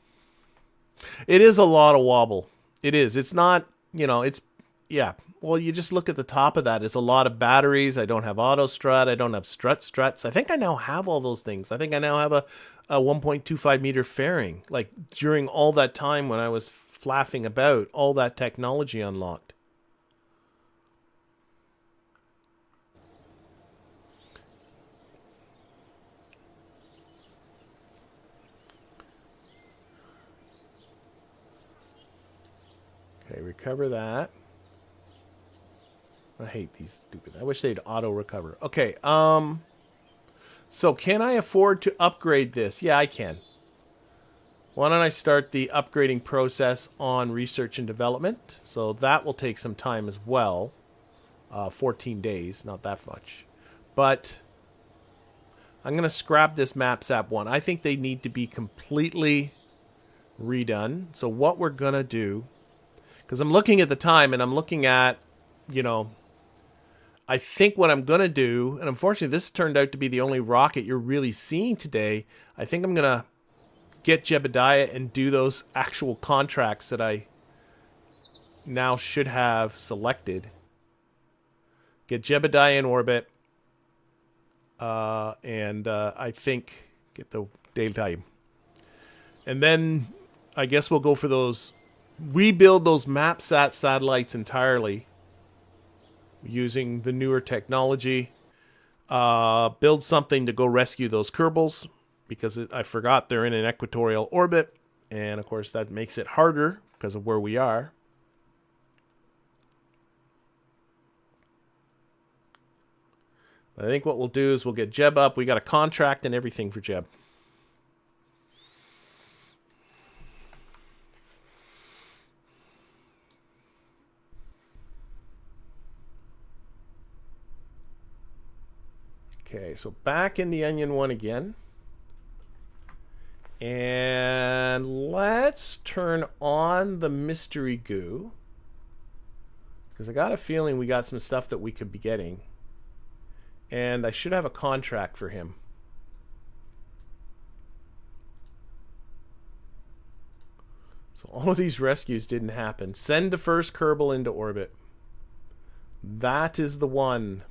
It is a lot of wobble. It is. It's not, you know, it's, yeah. Well, you just look at the top of that. It's a lot of batteries. I don't have auto strut. I don't have struts. I think I now have all those things. I think I now have a 1.25 meter fairing. Like during all that time when I was flapping about, all that technology unlocked. Okay, recover that. I hate these stupid. I wish they'd auto recover. Okay, so can I afford to upgrade this? Yeah, I can. Why don't I start the upgrading process on research and development? So that will take some time as well. 14 days, not that much. But I'm going to scrap this MapSap one. I think they need to be completely redone. So what we're going to do, because I'm looking at the time and I'm looking at, you know, I think what I'm going to do, and unfortunately this turned out to be the only rocket you're really seeing today, I think I'm going to get Jebediah and do those actual contracts that I now should have selected. Get Jebediah in orbit, and I think get the daytime. And then I guess we'll go for those, rebuild those MapSat satellites entirely using the newer technology. Build something to go rescue those Kerbals, because I forgot they're in an equatorial orbit, and of course that makes it harder because of where we are. I think what we'll do is we'll get Jeb up. We got a contract and everything for Jeb. Okay, so back in the Onion one again. And let's turn on the mystery goo, because I got a feeling we got some stuff that we could be getting. And I should have a contract for him. So all of these rescues didn't happen. Send the first Kerbal into orbit. That is the one.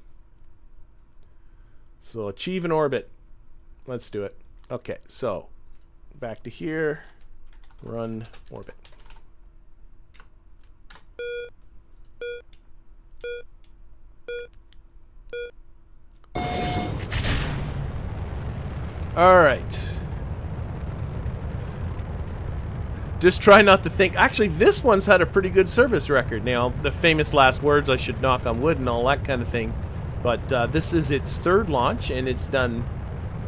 So achieve an orbit. Let's do it. Okay, so back to here, run orbit. All right. Just try not to think. Actually, this one's had a pretty good service record. Now, the famous last words, I should knock on wood and all that kind of thing. But this is its third launch, and it's done,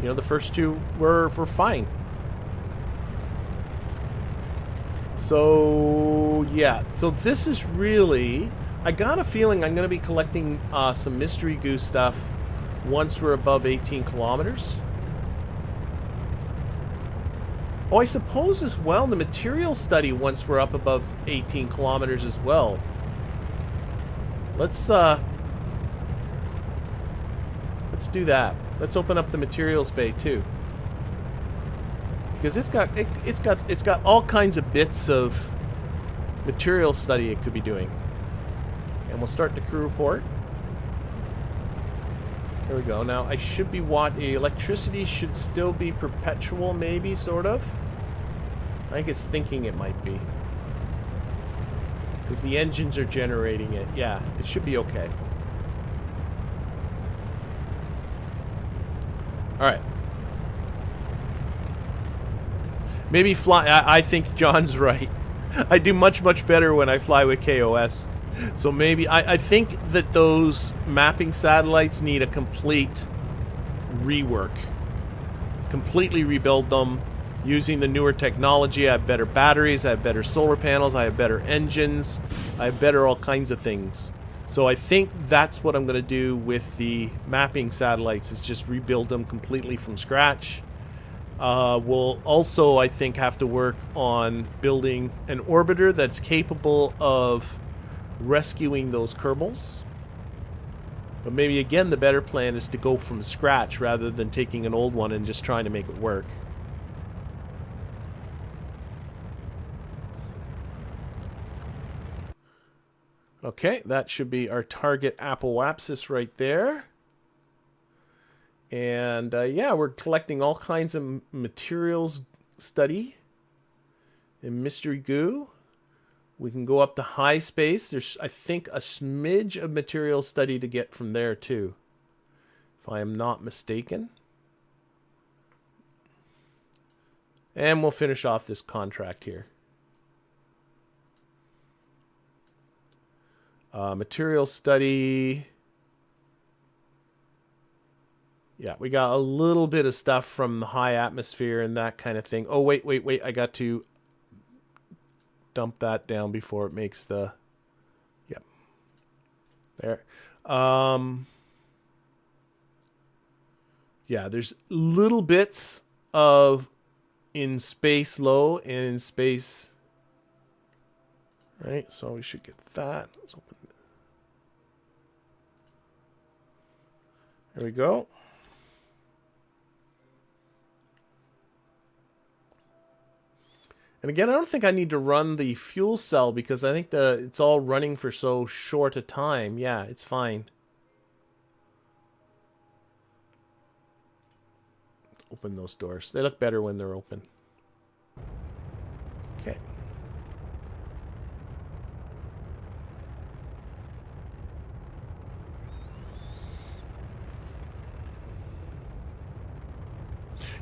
you know, the first two were fine. So, yeah. So this is really, I got a feeling I'm going to be collecting some Mystery Goo stuff once we're above 18 kilometers. Oh, I suppose as well, the material study once we're up above 18 kilometers as well. Let's do that. Let's open up the materials bay too. Because it's got all kinds of bits of material study it could be doing. And we'll start the crew report. There we go. Now, I should be electricity should still be perpetual, maybe, sort of. I think it's thinking it might be. Because the engines are generating it. Yeah, it should be okay. Alright. Maybe fly... I think John's right. I do much, much better when I fly with KOS. So maybe, I think that those mapping satellites need a complete rework. Completely rebuild them using the newer technology. I have better batteries, I have better solar panels, I have better engines, I have better all kinds of things. So I think that's what I'm going to do with the mapping satellites, is just rebuild them completely from scratch. We'll also, I think, have to work on building an orbiter that's capable of rescuing those Kerbals. But maybe again the better plan is to go from scratch rather than taking an old one and just trying to make it work. Okay, that should be our target Apoapsis right there. And yeah, we're collecting all kinds of materials study in Mystery Goo. We can go up to high space. There's, I think, a smidge of material study to get from there, too. If I am not mistaken. And we'll finish off this contract here. Material study. Yeah, we got a little bit of stuff from the high atmosphere and that kind of thing. Oh, wait. I got to dump that down before it makes the... Yep. There. Yeah, there's little bits of in space low and in space... Right, so we should get that. Let's open it. There we go. And again, I don't think I need to run the fuel cell because I think it's all running for so short a time. Yeah, it's fine. Open those doors. They look better when they're open. Okay.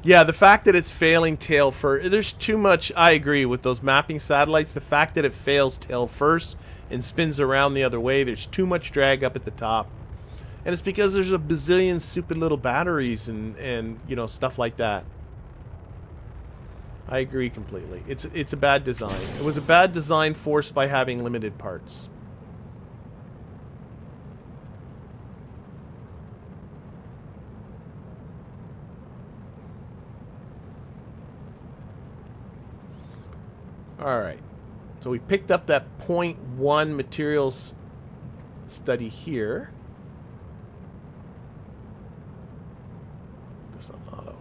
Yeah, the fact that it's failing tail first, there's too much, I agree with those mapping satellites. The fact that it fails tail first and spins around the other way, there's too much drag up at the top. And it's because there's a bazillion stupid little batteries and you know, stuff like that. I agree completely. It's a bad design. It was a bad design forced by having limited parts. Alright, so we picked up that 0.1 materials study here. This on auto.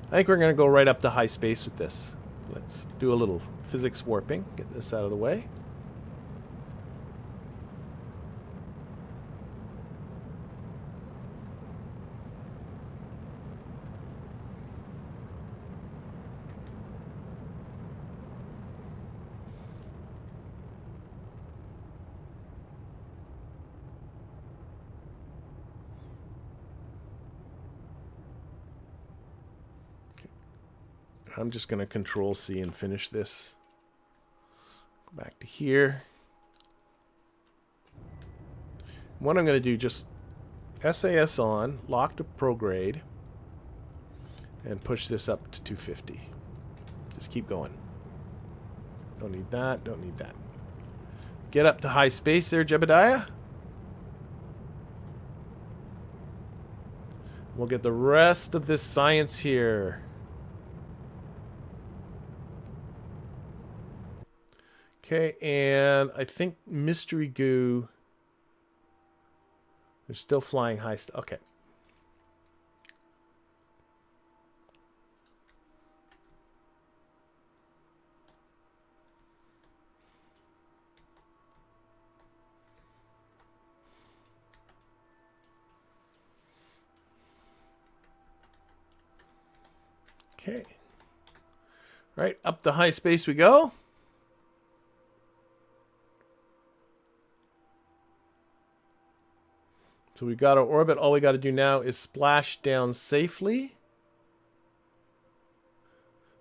I think we're going to go right up to high space with this. Let's do a little physics warping, get this out of the way. I'm just going to Control C and finish this. Go back to here. What I'm going to do, just SAS on, lock to prograde, and push this up to 250. Just keep going. Don't need that, don't need that. Get up to high space there, Jebediah. We'll get the rest of this science here. Okay, and I think Mystery Goo... They're still flying high. Okay. Okay. Right, up to high space we go. So we got our orbit. All we got to do now is splash down safely.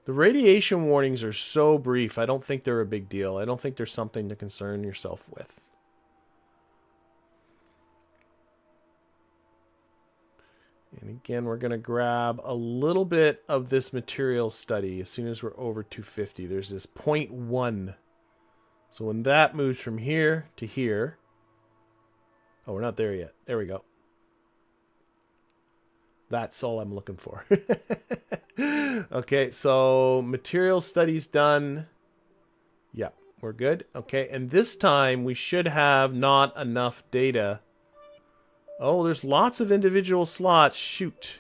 The radiation warnings are so brief. I don't think they're a big deal. I don't think there's something to concern yourself with. And again, we're going to grab a little bit of this material study as soon as we're over 250. There's this 0.1. So when that moves from here to here... Oh, we're not there yet. There we go. That's all I'm looking for. Okay, so material studies done. Yep, we're good. Okay, and this time we should have not enough data. Oh, there's lots of individual slots. Shoot.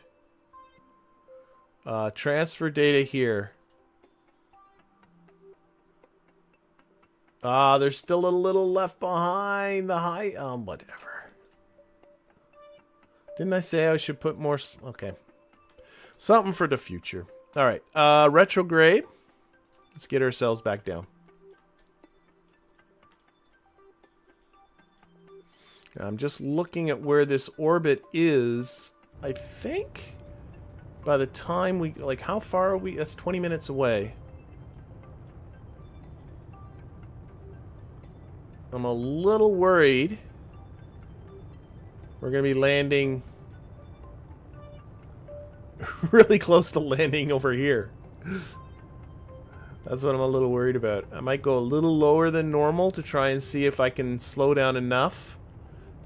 Transfer data here. There's still a little left behind the high... whatever. Didn't I say I should put more... Okay. Something for the future. All right. Retrograde. Let's get ourselves back down. I'm just looking at where this orbit is. I think by the time we... Like, how far are we? That's 20 minutes away. I'm a little worried. We're going to be landing really close to landing over here. That's what I'm a little worried about. I might go a little lower than normal to try and see if I can slow down enough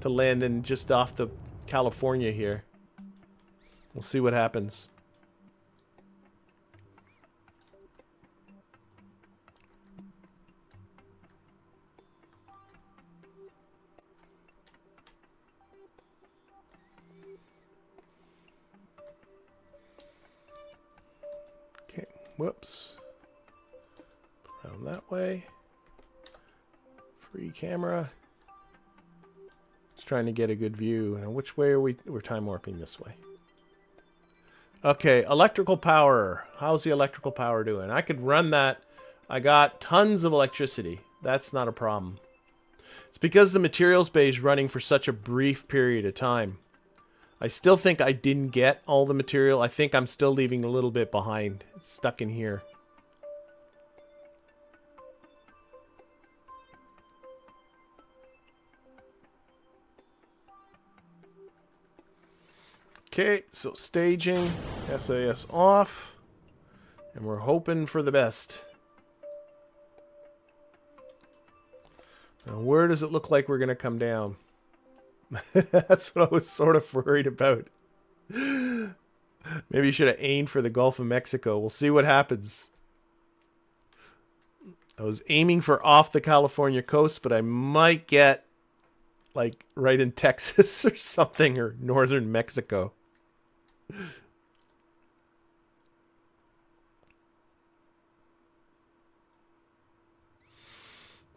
to land in just off the California here. We'll see what happens. Whoops. Around that way. Free camera. Just trying to get a good view. Now, which way are we? We're time warping this way. Okay, electrical power. How's the electrical power doing? I could run that. I got tons of electricity. That's not a problem. It's because the materials bay is running for such a brief period of time. I still think I didn't get all the material. I think I'm still leaving a little bit behind. It's stuck in here. Okay, so staging, SAS off, and we're hoping for the best. Now, where does it look like we're going to come down? That's what I was sort of worried about. Maybe you should have aimed for the Gulf of Mexico. We'll see what happens. I was aiming for off the California coast, but I might get like right in Texas or something, or northern Mexico.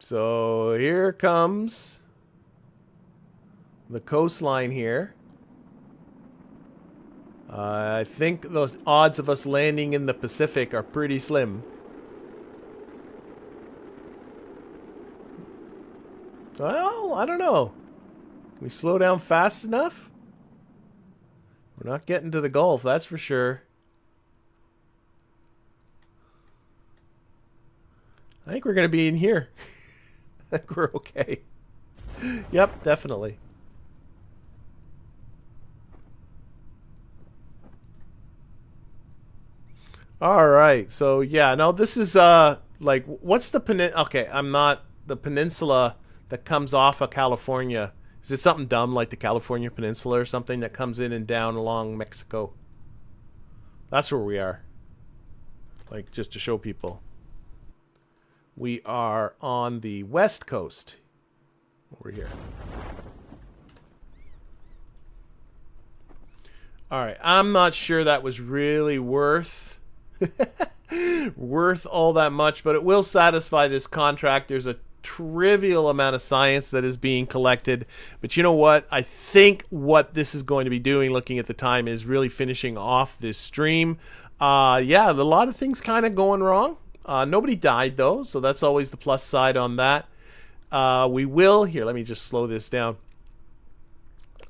So here comes the coastline here. I think the odds of us landing in the Pacific are pretty slim. Well, I don't know. Can we slow down fast enough? We're not getting to the Gulf, that's for sure. I think we're going to be in here. I think we're okay. Yep, definitely. All right. So, yeah, no, this is like, what's the okay, I'm not the peninsula that comes off of California. Is it something dumb like the California Peninsula or something that comes in and down along Mexico? That's where we are. Like, just to show people. We are on the west coast. Over here. Alright, I'm not sure that was really worth all that much, but it will satisfy this contract. There's a trivial amount of science that is being collected, but you know what? I think what this is going to be doing, looking at the time, is really finishing off this stream. Yeah, a lot of things kind of going wrong. Nobody died though, so that's always the plus side on that. We will, here, let me just slow this down.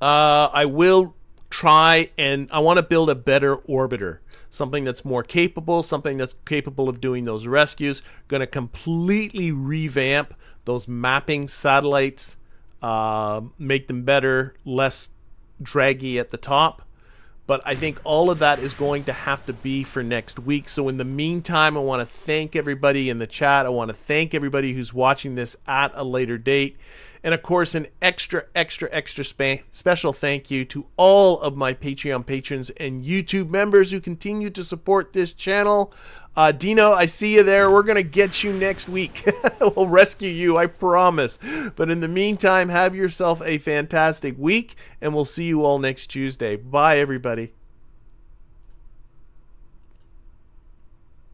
I will try, and I want to build a better orbiter. Something that's more capable, something that's capable of doing those rescues. Going to completely revamp those mapping satellites, make them better, less draggy at the top. But I think all of that is going to have to be for next week. So in the meantime, I want to thank everybody in the chat. I want to thank everybody who's watching this at a later date. And of course, an extra special thank you to all of my Patreon patrons and YouTube members who continue to support this channel. Dino, I see you there. We're going to get you next week. We'll rescue you, I promise. But in the meantime, have yourself a fantastic week, and we'll see you all next Tuesday. Bye, everybody.